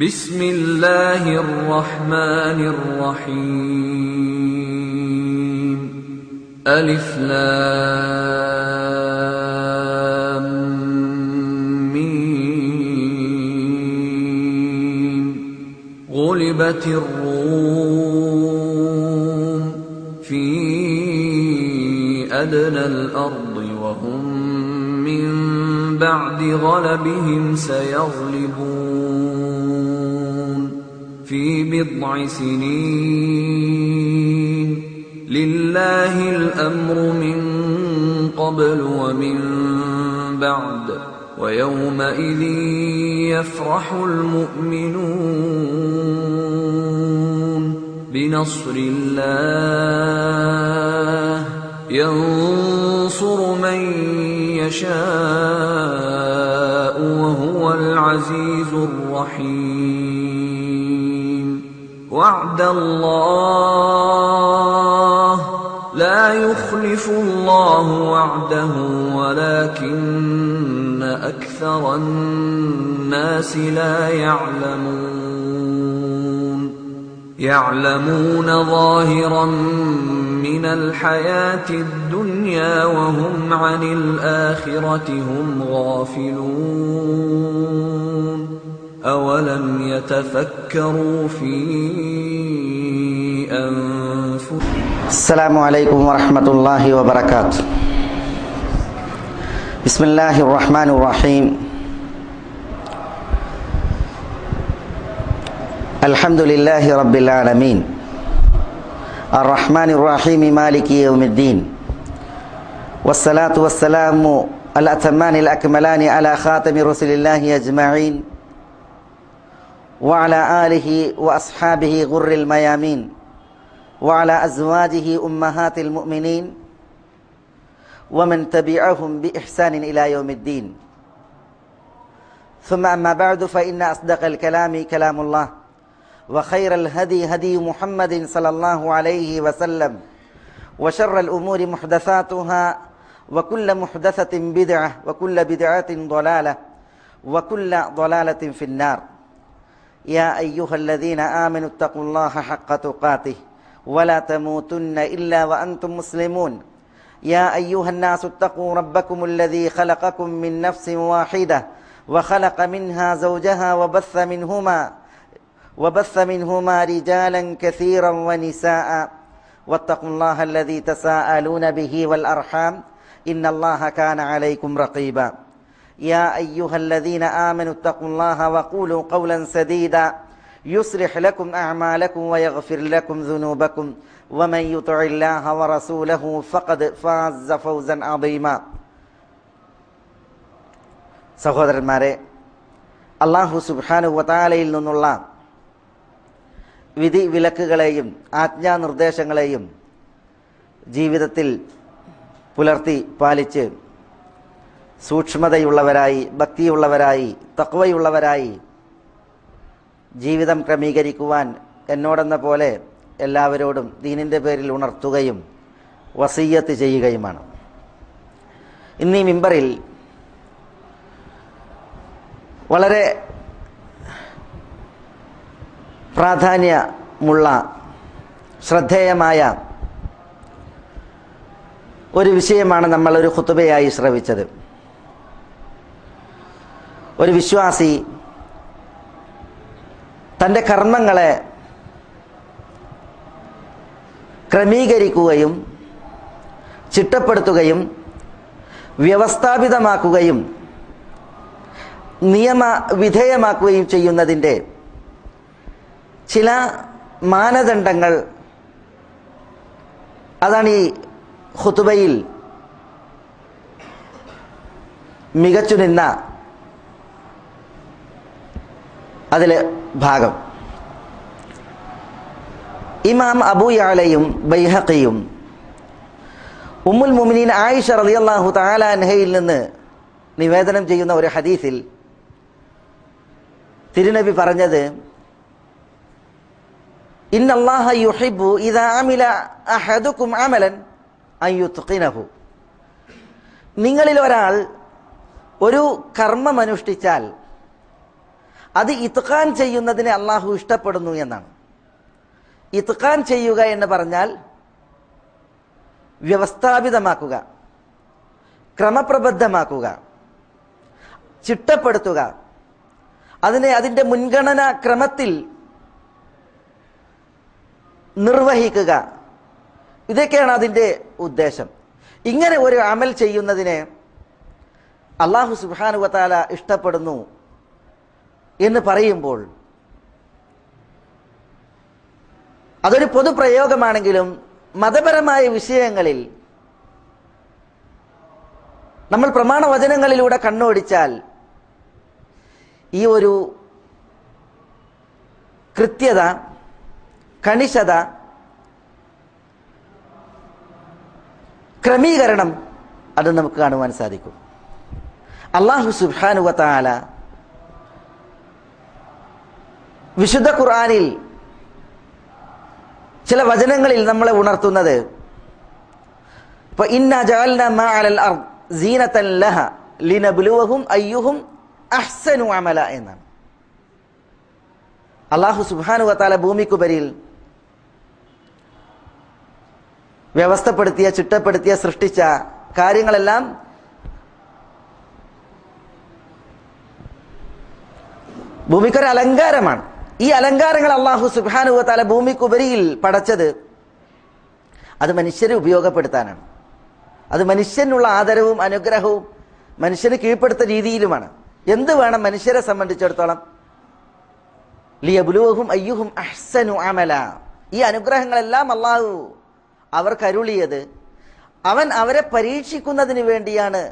ബിസ്മില്ലാഹിർ റഹ്മാനിർ റഹീം. അലിഫ് ലാം മീം. ഗുലിബത്തിർ റൂം ഫീ അദ്നൽ അർദി വഹും മിൻ ബഅദി ഗലബിഹിം സയഗ്ലിബൂൻ ഫീ ബിദ്ഇ സിനീൻ ലില്ലാഹിൽ അംറു മിൻ ഖബ്ലു വമിൻ ബഅദ് വയൗമഇദിൻ യഫ്റഹുൽ മുഅ്മിനൂൻ ബിനസ്രില്ലാഹ് യൻസുറു മൻ യശാഉ വഹുവൽ അസീസുർ റഹീം. വഅദല്ലാഹ് ലാ യുഖ്ലിഫുല്ലാഹു വഅദഹു വലാകിന്ന അക്സറൻ നാസി ലാ യഅലമൂൻ. يعلمون ظاهرا من الحياة الدنيا وهم عن الآخرة هم غافلون. أولم يتفكروا في أنفسهم. السلام عليكم ورحمة الله وبركاته. بسم الله الرحمن الرحيم. الحمد لله رب العالمين الرحمن الرحيم مالك يوم الدين والصلاة والسلام الأتمان الأكملان على خاتم رسل الله أجمعين وعلى آله وأصحابه غر الميامين وعلى أزواجه أمهات المؤمنين ومن تبعهم بإحسان إلى يوم الدين. ثم أما بعد فإن أصدق الكلام كلام الله وخير الهدي هدي محمد صلى الله عليه وسلم وشر الأمور محدثاتها وكل محدثة بدعة وكل بدعة ضلالة وكل ضلالة في النار. يا أيها الذين آمنوا اتقوا الله حق تقاته ولا تموتن إلا وأنتم مسلمون. يا أيها الناس اتقوا ربكم الذي خلقكم من نفس واحدة وخلق منها زوجها وبث منهما رجالا كثيرا ونساء واتقوا الله الذي تساءلون به والأرحام إن الله كان عليكم رقيبا. يا أيها الذين آمنوا اتقوا الله وقولوا قولا سديدا يصلح لكم أعمالكم ويغفر لكم ذنوبكم ومن يطع الله ورسوله فقد فاز فوزا عظيما. സഹോദരന്മാരെ, അല്ലാഹു സുബ്ഹാനഹു വ തആലയിൽ നിന്നുള്ള വിധി വിലക്കുകളെയും ആജ്ഞാനിർദ്ദേശങ്ങളെയും ജീവിതത്തിൽ പുലർത്തി പാലിച്ച് സൂക്ഷ്മതയുള്ളവരായി, ഭക്തിയുള്ളവരായി, തഖ്വയുള്ളവരായി ജീവിതം ക്രമീകരിക്കുവാൻ എന്നോടെന്ന പോലെ എല്ലാവരോടും ദീനിൻ്റെ പേരിൽ ഉണർത്തുകയും വസിയ്യത്ത് ചെയ്യുകയുമാണ്. ഇന്നീ മിമ്പറിൽ വളരെ പ്രാധാന്യമുള്ള ശ്രദ്ധേയമായ ഒരു വിഷയമാണ് നമ്മൾ ഒരു ഖുതുബയായി ശ്രവിച്ചത്. ഒരു വിശ്വാസി തൻ്റെ കർമ്മങ്ങളെ ക്രമീകരിക്കുകയും ചിട്ടപ്പെടുത്തുകയും വ്യവസ്ഥാപിതമാക്കുകയും നിയമവിധേയമാക്കുകയും ചെയ്യുന്നതിൻ്റെ ചില മാനദണ്ഡങ്ങൾ അതാണ് ഈ ഖുതുബയിൽ മികച്ചു നിന്ന അതിലെ ഭാഗം. ഇമാം അബൂ യഅലയും ബൈഹഖിയും ഉമ്മുൽ മുഅ്മിനീൻ ആയിഷ റളിയല്ലാഹു തആല അൻഹയിൽ നിന്ന് നിവേദനം ചെയ്യുന്ന ഒരു ഹദീസിൽ തിരുനബി പറഞ്ഞത്, ഇന്നല്ലാഹ യുഹിബ്ബു ഇദാ അമില അഹദുകും അമലൻ അൻ യുത്ഖിനഹു. നിങ്ങളിൽ ഒരാൾ ഒരു കർമ്മമനുഷ്ഠിച്ചാൽ അത് ഇത്ഖാൻ ചെയ്യുന്നതിനെ അള്ളാഹു ഇഷ്ടപ്പെടുന്നു എന്നാണ്. ഇത്ഖാൻ ചെയ്യുക എന്ന് പറഞ്ഞാൽ വ്യവസ്ഥാപിതമാക്കുക, ക്രമപ്രബദ്ധമാക്കുക, ചിട്ടപ്പെടുത്തുക, അതിനെ അതിൻ്റെ മുൻഗണനാ ക്രമത്തിൽ നിർവഹിക്കുക. ഇതൊക്കെയാണ് അതിൻ്റെ ഉദ്ദേശം. ഇങ്ങനെ ഒരു അമൽ ചെയ്യുന്നതിനെ അല്ലാഹു സുബ്ഹാനഹു വ തആല ഇഷ്ടപ്പെടുന്നു എന്ന് പറയുമ്പോൾ അതൊരു പൊതുപ്രയോഗമാണെങ്കിലും മതപരമായ വിഷയങ്ങളിൽ നമ്മൾ പ്രമാണവചനങ്ങളിലൂടെ കണ്ണോടിച്ചാൽ ഈ ഒരു കൃത്യത, കണിശത, ക്രമീകരണം അത് നമുക്ക് കാണുവാൻ സാധിക്കും. അല്ലാഹു സുബ്ഹാനഹു വ തആല വിശുദ്ധ ഖുർആനിൽ ചില വചനങ്ങളിൽ നമ്മളെ ഉണർത്തുന്നത് ഇപ്പൊ ഇന്നാ ജഅൽനാ മാ അലൽ അർദ് സീനതൻ ലഹ ലിനബ്ലുവഹും അയ്യുഹും അഹ്സനു അമല എന്നാണ്. അല്ലാഹു സുബ്ഹാനഹു വ തആല ഭൂമിക്കുപരിയിൽ വ്യവസ്ഥപ്പെടുത്തിയ, ചിട്ടപ്പെടുത്തിയ, സൃഷ്ടിച്ച കാര്യങ്ങളെല്ലാം ഭൂമിക്കൊരു അലങ്കാരമാണ്. ഈ അലങ്കാരങ്ങൾ അല്ലാഹു സുബ്ഹാനഹു വ തആല ഭൂമിക്കുപരിയിൽ പടച്ചത് അത് മനുഷ്യരെ ഉപയോഗപ്പെടുത്താനാണ്. അത് മനുഷ്യനുള്ള ആദരവും അനുഗ്രഹവും മനുഷ്യന് കീഴ്പ്പെടുത്ത രീതിയിലുമാണ്. എന്ത് വേണം മനുഷ്യരെ സംബന്ധിച്ചിടത്തോളം? ലിയബ്ലുവഹും അയ്യുഹും അഹ്സനു അമല. ഈ അനുഗ്രഹങ്ങളെല്ലാം അല്ലാഹു അവർക്ക് അരുളിയത് അവൻ അവരെ പരീക്ഷിക്കുന്നതിന് വേണ്ടിയാണ്.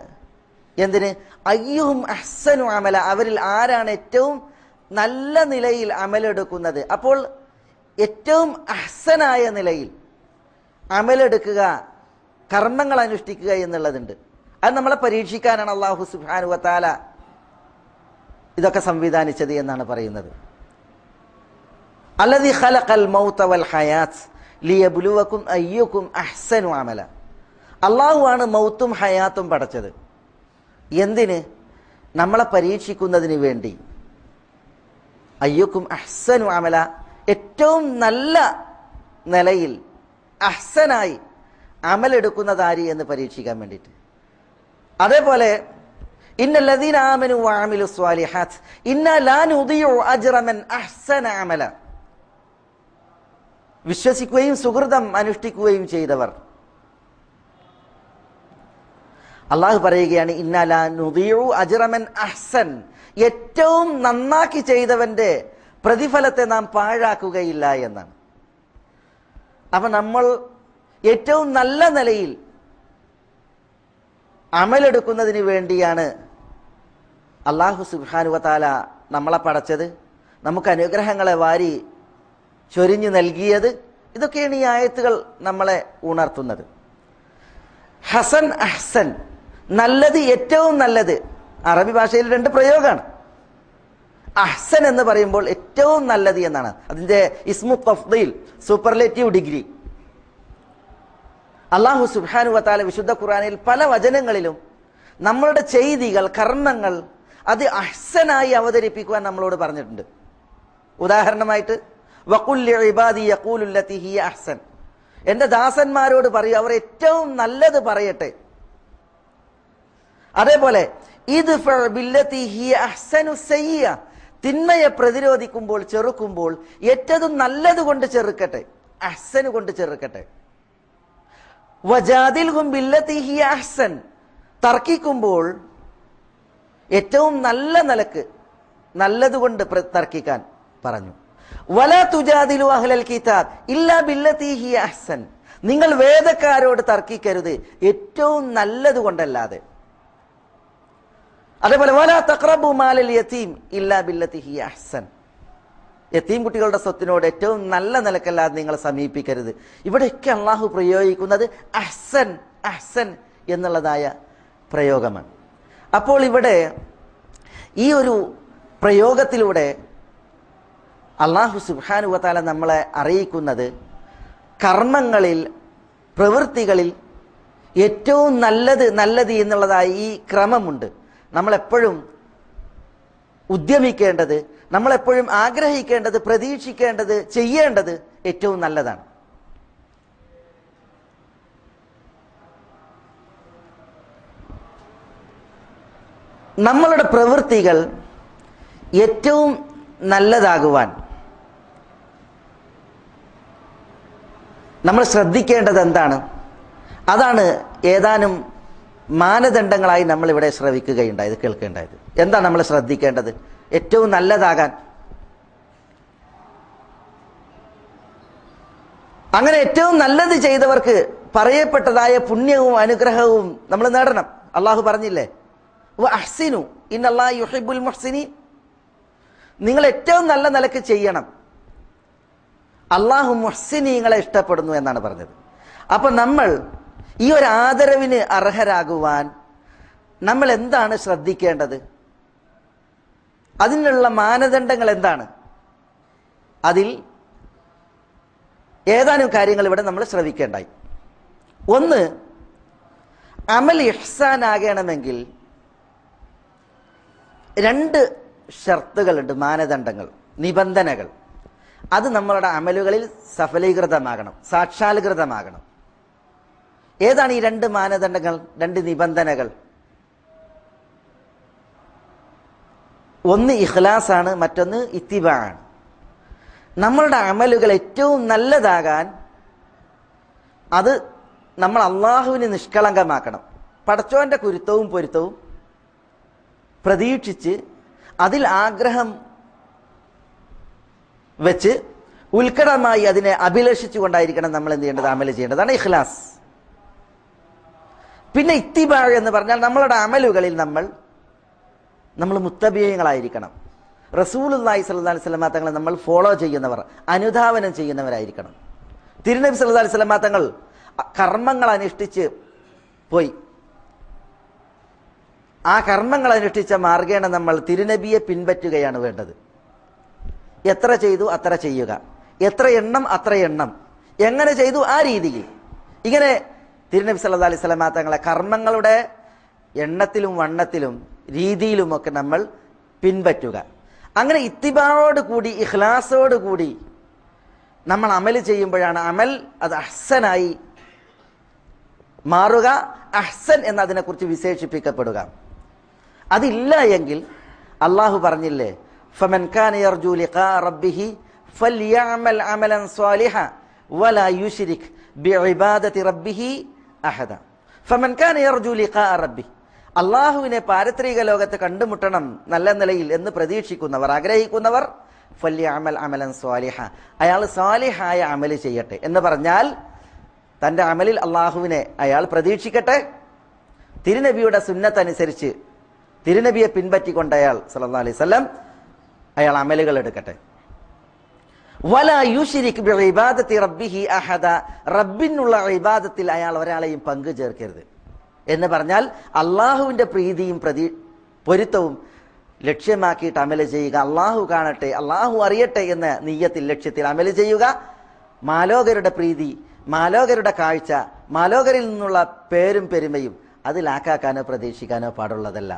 എന്തിന്? അയ്യുഹും അഹ്സനു അമല, അവരിൽ ആരാണ് ഏറ്റവും നല്ല നിലയിൽ അമലെടുക്കുന്നത്. അപ്പോൾ ഏറ്റവും അഹ്സനായ നിലയിൽ അമലെടുക്കുക, കർമ്മങ്ങൾ അനുഷ്ഠിക്കുക എന്നുള്ളതുണ്ട്. അത് നമ്മളെ പരീക്ഷിക്കാനാണ് അല്ലാഹു സുബ്ഹാനഹു വ തആല ഇതൊക്കെ സംവിധാനിച്ചത് എന്നാണ് പറയുന്നത്. അല്ലദീ ഖലഖൽ മൗത വൽ ഹയാത്ത് ലിയബ്ലുവകും അയ്യുകും അഹ്സനു അമല. അല്ലാഹു ആണ് മൗത്തും ഹയാത്തും പടച്ചത്. എന്തിന്? നമ്മളെ പരീക്ഷിക്കുന്നതിന് വേണ്ടി. അയ്യുക്കും അഹ്സനു അമല, ഏറ്റവും നല്ല നിലയിൽ അഹ്സനായി അമലെടുക്കുന്നതാരി എന്ന് പരീക്ഷിക്കാൻ വേണ്ടിയിട്ട്. അതേപോലെ ഇന്നല്ലദീന ആമനു വഅമിലു സ്വാലിഹാത്ത് ഇന്നാ ലാ നുദിഉ അജ്റ മൻ അഹ്സന അമല. വിശ്വസിക്കുകയും സുഹൃതം അനുഷ്ഠിക്കുകയും ചെയ്തവർ, അള്ളാഹു പറയുകയാണ് ഇന്നാ ലാ നുദിഉ അജ്റ മൻ അഹ്സൻ, ഏറ്റവും നന്നാക്കി ചെയ്തവന്റെ പ്രതിഫലത്തെ നാം പാഴാക്കുകയില്ല എന്നാണ്. അപ്പൊ നമ്മൾ ഏറ്റവും നല്ല നിലയിൽ അമലെടുക്കുന്നതിന് വേണ്ടിയാണ് അല്ലാഹു സുബ്ഹാനഹു വ തആല നമ്മളെ പടച്ചത്, നമുക്ക് അനുഗ്രഹങ്ങളെ വാരി ചൊരിഞ്ഞു നൽകിയത്. ഇതൊക്കെയാണ് ഈ ആയത്തുകൾ നമ്മളെ ഉണർത്തുന്നത്. ഹസൻ, അഹ്സൻ, നല്ലത്, ഏറ്റവും നല്ലത്. അറബി ഭാഷയിൽ രണ്ട് പ്രയോഗമാണ്. അഹ്സൻ എന്ന് പറയുമ്പോൾ ഏറ്റവും നല്ലത് എന്നാണ് അതിന്റെ ഇസ്മു തഫ്ദീൽ, സൂപ്പർലേറ്റീവ് ഡിഗ്രി. അല്ലാഹു സുബ്ഹാനഹു വ തആല വിശുദ്ധ ഖുർആനിൽ പല വചനങ്ങളിലും നമ്മളുടെ ചെയ്തികൾ, കർമ്മങ്ങൾ അത് അഹ്സനായി അവതരിപ്പിക്കുവാൻ നമ്മളോട് പറഞ്ഞിട്ടുണ്ട്. ഉദാഹരണമായിട്ട് വഖുൽ ലിഇബാദി യഖൂലു ലത്തി ഹിയ അഹ്സൻ, എൻ്റെ ദാസന്മാരോട് പറയൂ അവർ ഏറ്റവും നല്ലത് പറയട്ടെ. അതേപോലെ ഇദ്ഫഅ ബില്ലത്തി ഹിയ അഹ്സനു സയ്യിഅ, തിന്മയെ പ്രതിരോധിക്കുമ്പോൾ, ചെറുക്കുമ്പോൾ ഏറ്റവും നല്ലത് കൊണ്ട് ചെറുക്കട്ടെ, അഹ്സന് കൊണ്ട് ചെറുക്കട്ടെ. വജാദിൽഹും ബില്ലത്തി ഹിയ അഹ്സൻ, തർക്കിക്കുമ്പോൾ ഏറ്റവും നല്ല നിലക്ക് നല്ലതുകൊണ്ട് തർക്കിക്കാൻ പറഞ്ഞു. വലാ തുജാദിലു അഹ്ലൽ കിതാബ് ഇല്ലാ ബില്ലത്തി ഹിയ അഹ്സൻ, നിങ്ങൾ വേദക്കാരോട് തർക്കിക്കരുത് ഏറ്റവും നല്ലത് കൊണ്ടല്ലാതെ. അതേപോലെ വലാ തഖറബു മാലൽ യതീം ഇല്ലാ ബില്ലത്തി ഹിയ അഹ്സൻ, യതീം കുട്ടികളുടെ സ്വത്തിനോട് ഏറ്റവും നല്ല നിലക്കല്ലാതെ നിങ്ങൾ സമീപിക്കരുത്. ഇവിടെയൊക്കെ അള്ളാഹു പ്രയോഗിക്കുന്നത് അഹ്സൻ, അഹ്സൻ എന്നുള്ളതായ പ്രയോഗമാണ്. അപ്പോൾ ഇവിടെ ഈ ഒരു പ്രയോഗത്തിലൂടെ അല്ലാഹു സുബ്ഹാനഹു വ തആല നമ്മളെ അറിയിക്കുന്നത് കർമ്മങ്ങളിൽ, പ്രവൃത്തികളിൽ ഏറ്റവും നല്ലത് നല്ലത് എന്നുള്ളതായി ഈ ക്രമമുണ്ട്. നമ്മളെപ്പോഴും ഉദ്യമിക്കേണ്ടത് നമ്മളെപ്പോഴും ആഗ്രഹിക്കേണ്ടത്, പ്രതീക്ഷിക്കേണ്ടത്, ചെയ്യേണ്ടത് ഏറ്റവും നല്ലതാണ്. നമ്മളുടെ പ്രവൃത്തികൾ ഏറ്റവും നല്ലതാകുവാൻ നമ്മൾ ശ്രദ്ധിക്കേണ്ടത് എന്താണ്? അതാണ് ഏതാനും മാനദണ്ഡങ്ങളായി നമ്മളിവിടെ ശ്രവിക്കുകയുണ്ടായത്, കേൾക്കേണ്ടായത്. എന്താണ് നമ്മൾ ശ്രദ്ധിക്കേണ്ടത് ഏറ്റവും നല്ലതാകാൻ? അങ്ങനെ ഏറ്റവും നല്ലത് ചെയ്തവർക്ക് പറയപ്പെട്ടതായ പുണ്യവും അനുഗ്രഹവും നമ്മൾ നേടണം. അള്ളാഹു പറഞ്ഞില്ലേ, വഅഹ്സിനു ഇന്നല്ലാഹ യുഹിബ്ബുൽ മുഹ്സിനീൻ. നിങ്ങൾ ഏറ്റവും നല്ല നിലക്ക് ചെയ്യണം, അള്ളാഹു മുഹ്സിനീങ്ങളെ ഇഷ്ടപ്പെടുന്നു എന്നാണ് പറഞ്ഞത്. അപ്പൊ നമ്മൾ ഈ ഒരു ആദരവിന് അർഹരാകുവാൻ നമ്മൾ എന്താണ് ശ്രദ്ധിക്കേണ്ടത്? അതിനുള്ള മാനദണ്ഡങ്ങൾ എന്താണ്? അതിൽ ഏതാനും കാര്യങ്ങൾ ഇവിടെ നമ്മൾ ശ്രവിക്കേണ്ടായി. ഒന്ന്, അമൽ ഇഹ്സാൻ ആകണമെങ്കിൽ 2 ഷർത്തുകളുണ്ട്, മാനദണ്ഡങ്ങൾ, നിബന്ധനകൾ. അത് നമ്മളുടെ അമലുകളിൽ സഫലീകൃതമാകണം, സാക്ഷാത്കൃതമാകണം. ഏതാണ് ഈ 2 മാനദണ്ഡങ്ങൾ, 2 നിബന്ധനകൾ? ഒന്ന് ഇഖ്ലാസാണ്, മറ്റൊന്ന് ഇത്തിബാണ്. നമ്മളുടെ അമലുകൾ ഏറ്റവും നല്ലതാകാൻ അത് നമ്മൾ അള്ളാഹുവിന് നിഷ്കളങ്കമാക്കണം. പടച്ചോന്റെ കുരുത്തവും പൊരുത്തവും പ്രതീക്ഷിച്ച് അതിൽ ആഗ്രഹം വെച്ച് ഉത്കടമായി അതിനെ അഭിലഷിച്ചു കൊണ്ടായിരിക്കണം നമ്മൾ എന്ത് ചെയ്യേണ്ടത്, അമൽ ചെയ്യേണ്ടതാണ് ഇഖ്ലാസ്. പിന്നെ ഇത്തിബാ എന്ന് പറഞ്ഞാൽ നമ്മളുടെ അമലുകളിൽ നമ്മൾ മുത്തബീയങ്ങളായിരിക്കണം. റസൂലുള്ളാഹി സ്വല്ലല്ലാഹു അലൈഹി വസല്ലം തങ്ങളെ നമ്മൾ ഫോളോ ചെയ്യുന്നവർ, അനുധാവനം ചെയ്യുന്നവരായിരിക്കണം. തിരുനബി സല്ലല്ലാഹു അലൈഹി വസല്ലം തങ്ങൾ കർമ്മങ്ങൾ അനുഷ്ഠിച്ച് പോയി. ആ കർമ്മങ്ങൾ അനുഷ്ഠിച്ച മാർഗേണ നമ്മൾ തിരുനബിയെ പിൻപറ്റുകയാണ് വേണ്ടത്. എത്ര ചെയ്തു അത്ര ചെയ്യുക, എത്ര എണ്ണം അത്ര എണ്ണം, എങ്ങനെ ചെയ്തു ആ രീതിയിൽ. ഇങ്ങനെ തിരുനബി സല്ലല്ലാഹു അലൈഹി വസല്ലം തങ്ങളെ കർമ്മങ്ങളുടെ എണ്ണത്തിലും വണ്ണത്തിലും രീതിയിലുമൊക്കെ നമ്മൾ പിൻപറ്റുക. അങ്ങനെ ഇത്തിബായോട് കൂടി, ഇഖ്ലാസോട് കൂടി നമ്മൾ അമൽ ചെയ്യുമ്പോഴാണ് അമൽ അത് അഹ്സനായി മാറുക, അഹ്സൻ എന്നതിനെക്കുറിച്ച് വിശേഷിപ്പിക്കപ്പെടുക. അതില്ല എങ്കിൽ അള്ളാഹു പറഞ്ഞില്ലേ, ഫമൻ കാന യർജു ലിഖാ റബ്ബിഹി ഫൽയഅമൽ അമലൻ സ്വാലിഹ വലാ യുശ്രിക് ബിഇബാദതി റബ്ബിഹി അഹദ. ഫമൻ കാന യർജു ലിഖാ റബ്ബിഹി, അള്ളാഹുവിനെ പാരത്രിക ലോകത്ത് കണ്ടുമുട്ടണം നല്ല നിലയിൽ എന്ന് പ്രതീക്ഷിക്കുന്നവർ, ആഗ്രഹിക്കുന്നവർ, ഫൽയഅമൽ അമലൻ സ്വാലിഹ, അയാൾ സ്വാലിഹായ അമൽ ചെയ്യട്ടെ എന്ന് പറഞ്ഞാൽ തൻ്റെ അമലിൽ അള്ളാഹുവിനെ അയാൾ പ്രതീക്ഷിക്കട്ടെ. തിരുനബിയുടെ സുന്നത്തനുസരിച്ച് തിരുനബിയെ പിൻപറ്റിക്കൊണ്ട് അയാൾ സല്ലല്ലാഹു അലൈഹി വസല്ലം അയാൾ അമലുകൾ എടുക്കട്ടെ. വലാ യുശ്രിക് ബിഇബാദതി റബ്ബിഹി അഹദ, റബ്ബിനുള്ള ഇബാദത്തിൽ അയാൾ ഒരാളെയും പങ്കു ചേർക്കരുത് എന്ന് പറഞ്ഞാൽ അള്ളാഹുവിൻ്റെ പ്രീതിയും പൊരുത്തവും ലക്ഷ്യമാക്കിയിട്ട് അമല് ചെയ്യുക. അള്ളാഹു കാണട്ടെ, അള്ളാഹു അറിയട്ടെ എന്ന നിയ്യത്തിൽ, ലക്ഷ്യത്തിൽ അമല് ചെയ്യുക. മാലോകരുടെ പ്രീതി, മാലോകരുടെ കാഴ്ച, മാലോകരിൽ നിന്നുള്ള പേരും പെരുമയും അതിലാക്കാനോ പ്രതീക്ഷിക്കാനോ പാടുള്ളതല്ല.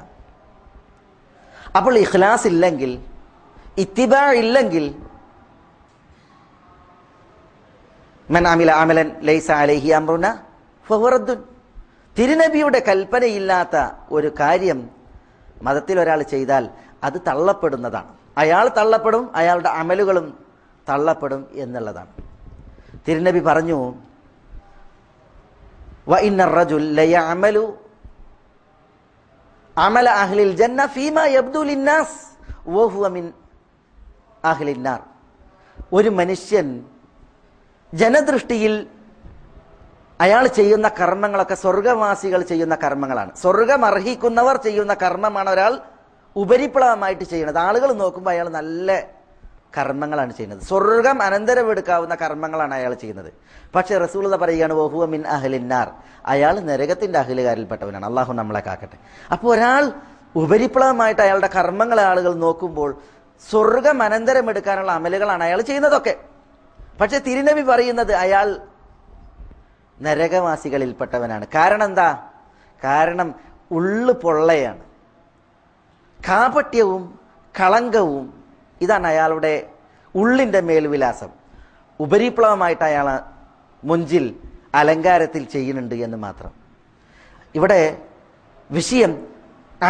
അപ്പോൾ ഇഖ്ലാസ് ഇല്ലെങ്കിൽ, ഇത്തിബാ ഇല്ലെങ്കിൽ, മൻ അമില അമലൻ ലൈസ അലൈഹി അംറുന ഫഹുവ റദ്ദുൻ, തിരുനബിയുടെ കൽപ്പനയില്ലാത്ത ഒരു കാര്യം മതത്തിൽ ഒരാൾ ചെയ്താൽ അത് തള്ളപ്പെടുന്നതാണ്. അയാൾ തള്ളപ്പെടും, അയാളുടെ അമലുകളും തള്ളപ്പെടും എന്നുള്ളതാണ്. തിരുനബി പറഞ്ഞു, വ ഇന്ന റജുൽ ലയഅമലു അമല അഹ്ലിൽ ജന്ന ഫീമാ യബ്ദു ലിന്നാസ് വഹുവ മിൻ അഹ്ലിൻ നാർ. ഒരു മനുഷ്യൻ ജനദൃഷ്ടിയിൽ അയാൾ ചെയ്യുന്ന കർമ്മങ്ങളൊക്കെ സ്വർഗവാസികൾ ചെയ്യുന്ന കർമ്മങ്ങളാണ്. സ്വർഗം അർഹിക്കുന്നവർ ചെയ്യുന്ന കർമ്മമാണ് ഒരാൾ ഉപരിപ്ലവമായിട്ട് ചെയ്യുന്നത്. ആളുകൾ നോക്കുമ്പോൾ അയാൾ നല്ല കർമ്മങ്ങളാണ് ചെയ്യുന്നത്, സ്വർഗം അനന്തരം എടുക്കാവുന്ന കർമ്മങ്ങളാണ് അയാൾ ചെയ്യുന്നത്. പക്ഷെ റസൂലുള്ളാഹി പറയുകയാണ്, വഹുവ മിൻ അഹ്ലിന്നാർ, അയാൾ നരകത്തിന്റെ അഹ്ലുകാരിൽപ്പെട്ടവനാണ്. അള്ളാഹു നമ്മളെ കാക്കട്ടെ. അപ്പോൾ ഒരാൾ ഉപരിപ്ലവമായിട്ട് അയാളുടെ കർമ്മങ്ങളെ ആളുകൾ നോക്കുമ്പോൾ സ്വർഗം അനന്തരം എടുക്കാനുള്ള അമലുകളാണ് അയാൾ ചെയ്യുന്നതൊക്കെ. പക്ഷെ തിരുനബി പറയുന്നത് അയാൾ നരകവാസികളിൽപ്പെട്ടവനാണ്. കാരണം എന്താ? കാരണം ഉള്ളു പൊള്ളയാണ്, കാപട്യവും കളങ്കവും ഇതാണ് അയാളുടെ ഉള്ളിൻ്റെ മേൽവിലാസം. ഉപരിപ്ലവമായിട്ട് അയാൾ മുഞ്ചിൽ അലങ്കാരത്തിൽ ചെയ്യുന്നുണ്ട് എന്ന് മാത്രം. ഇവിടെ വിഷയം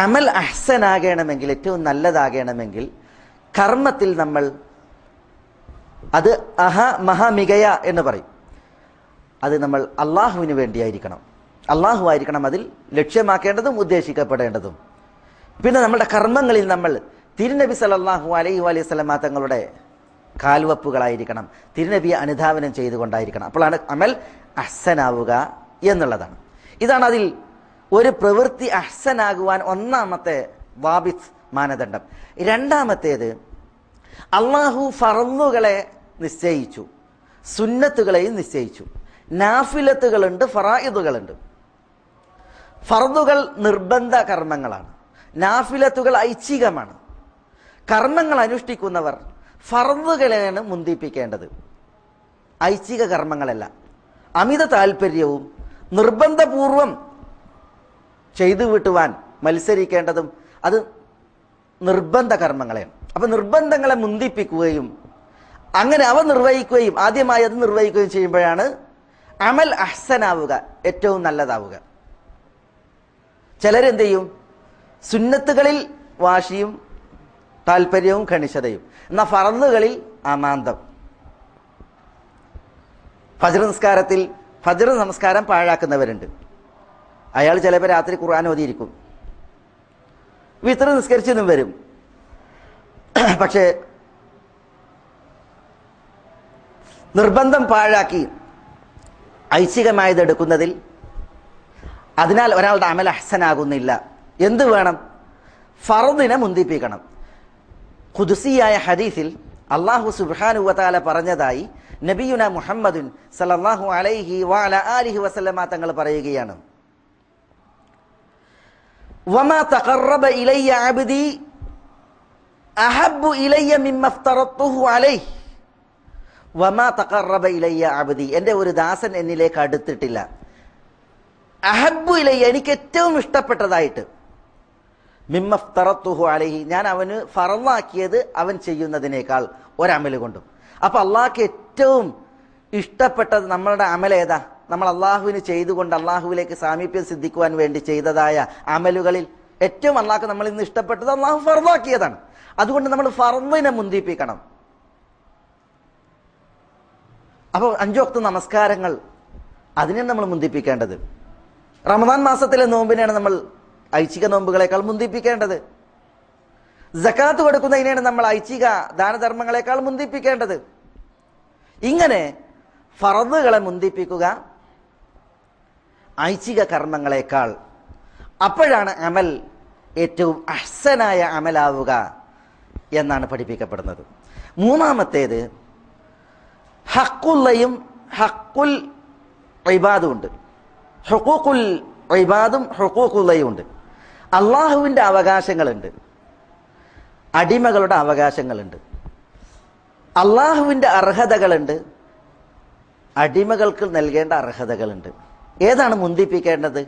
അമൽ അഹ്സനാകണമെങ്കിൽ, ഏറ്റവും നല്ലതാകണമെങ്കിൽ കർമ്മത്തിൽ നമ്മൾ അത് മഹാമികയ എന്ന് പറയും. അത് നമ്മൾ അള്ളാഹുവിന് വേണ്ടിയായിരിക്കണം. അള്ളാഹു ആയിരിക്കണം അതിൽ ലക്ഷ്യമാക്കേണ്ടതും ഉദ്ദേശിക്കപ്പെടേണ്ടതും. പിന്നെ നമ്മുടെ കർമ്മങ്ങളിൽ നമ്മൾ തിരുനബി സല്ലല്ലാഹു അലൈഹി വസല്ലം തങ്ങളുടെ കാൽവപ്പുകളായിരിക്കണം. തിരുനബിയെ അനുധാവനം ചെയ്തുകൊണ്ടായിരിക്കണം. അപ്പോഴാണ് അമൽ അഹ്സനാവുക എന്നുള്ളതാണ്. ഇതാണ് അതിൽ ഒരു പ്രവൃത്തി അഹ്സനാകുവാൻ ഒന്നാമത്തെ വാബിത്ത്, മാനദണ്ഡം. രണ്ടാമത്തേത്, അള്ളാഹു ഫർളുകളെ നിശ്ചയിച്ചു, സുന്നത്തുകളെയും നിശ്ചയിച്ചു. നാഫിലത്തുകളുണ്ട്, ഫറായിദുകളുണ്ട്. ഫർളുകൾ നിർബന്ധ കർമ്മങ്ങളാണ്, നാഫിലത്തുകൾ ഐച്ഛികമാണ്. കർമ്മങ്ങൾ അനുഷ്ഠിക്കുന്നവർ ഫർളുകളെയാണ് മുന്തിപ്പിക്കേണ്ടത്, ഐച്ഛിക കർമ്മങ്ങളല്ല. അമിത താല്പര്യവും നിർബന്ധപൂർവം ചെയ്തു വിട്ടുവാൻ മത്സരിക്കേണ്ടതും അത് നിർബന്ധ കർമ്മങ്ങളെയാണ്. അപ്പം നിർബന്ധങ്ങളെ മുന്തിപ്പിക്കുകയും അങ്ങനെ അവ നിർവഹിക്കുകയും ആദ്യമായി അത് നിർവഹിക്കുകയും ചെയ്യുമ്പോഴാണ് അമൽ അഹ്സനാവുക, ഏറ്റവും നല്ലതാവുക. ചിലരെന്ത് ചെയ്യും? സുന്നത്തുകളിൽ വാശിയും താല്പര്യവും കണിശതയും, എന്നാൽ ഫർളുകളിൽ അമാന്തം. ഫജ്ർ നമസ്കാരം പാഴാക്കുന്നവരുണ്ട്. അയാൾ ചിലപ്പോൾ രാത്രി ഖുർആൻ ഓതിയിരിക്കും, വിത്ർ നിസ്കരിച്ചെന്നും വരും. പക്ഷേ നിർബന്ധം പാഴാക്കി ഐച്ഛികമായത് എടുക്കുന്നതിൽ അതിനാൽ ഒരാളുടെ അമൽ അഹ്സനാകുന്നില്ല. എന്ത് വേണം? ഫർദിനെ മുന്തിപ്പിക്കണം. ഖുദ്സിയായ ഹദീസിൽ അല്ലാഹു സുബ്ഹാനഹു വ തആല പറഞ്ഞതായി നബിയുന മുഹമ്മദുൻ സല്ലല്ലാഹു അലൈഹി വഅല ആലിഹി വസല്ലമ തങ്ങൾ പറയുകയാണ്, വമാ തഖറബ ഇലയ്യ അബ്ദി അഹബ്ബു ഇലയ്യ മിമ്മ ഇഫ്തറത്തുഹു അലൈഹി വമാ തഖറബ ഇലയ്യ അബ്ദി, എൻ്റെ ഒരു ദാസൻ എന്നിലേക്ക് അടുത്തിട്ടില്ല. അഹബ്ബു ഇലയ്യ, എനിക്ക് ഏറ്റവും ഇഷ്ടപ്പെട്ടതായിട്ട്, മിമ്മ ഇഫ്തറത്തുഹു അലൈഹി, ഞാൻ അവന് ഫർളാക്കിയത് അവൻ ചെയ്യുന്നതിനേക്കാൾ ഒരമല് കൊണ്ടും. അപ്പൊ അള്ളാഹ്ക്ക് ഏറ്റവും ഇഷ്ടപ്പെട്ടത് നമ്മളുടെ അമൽ ഏതാ? നമ്മൾ അള്ളാഹുവിന് ചെയ്തുകൊണ്ട് അള്ളാഹുവിലേക്ക് സാമീപ്യം സിദ്ധിക്കുവാൻ വേണ്ടി ചെയ്തതായ അമലുകളിൽ ഏറ്റവും അള്ളാഹ്ക്ക് നമ്മൾ ഇന്ന് ഇഷ്ടപ്പെട്ടത് അള്ളാഹു ഫർളാക്കിയതാണ്. അതുകൊണ്ട് നമ്മൾ ഫർളിനെ മുന്തിപ്പിക്കണം. അപ്പോൾ 5 വക്ത് നമസ്കാരങ്ങൾ, അതിനെ നമ്മൾ മുന്തിപ്പിക്കേണ്ടത്. റമദാൻ മാസത്തിലെ നോമ്പിനെയാണ് നമ്മൾ ഐച്ഛിക നോമ്പുകളെക്കാൾ മുന്തിപ്പിക്കേണ്ടത്. സക്കാത്ത് കൊടുക്കുന്നതിനെയാണ് നമ്മൾ ഐച്ഛിക ദാനധർമ്മങ്ങളെക്കാൾ മുന്തിപ്പിക്കേണ്ടത്. ഇങ്ങനെ ഫർളുകളെ മുന്തിപ്പിക്കുക ഐച്ഛിക കർമ്മങ്ങളെക്കാൾ. അപ്പോഴാണ് അമൽ ഏറ്റവും അഹ്സനായ അമലാവുക എന്നാണ് പഠിപ്പിക്കപ്പെടുന്നത്. മൂന്നാമത്തേത്, ഹക്കുല്ലയും ഹക്കുൽ ഇബാദും ഉണ്ട്. ഹുഖൂഖുൽ ഇബാദും ഹുഖൂഖുല്ലയും ഉണ്ട്. അള്ളാഹുവിൻ്റെ അവകാശങ്ങളുണ്ട്, അടിമകളുടെ അവകാശങ്ങളുണ്ട്. അള്ളാഹുവിൻ്റെ അർഹതകളുണ്ട്, അടിമകൾക്ക് നൽകേണ്ട അർഹതകളുണ്ട്. ഏതാണ് മുന്തിപ്പിക്കേണ്ടത്?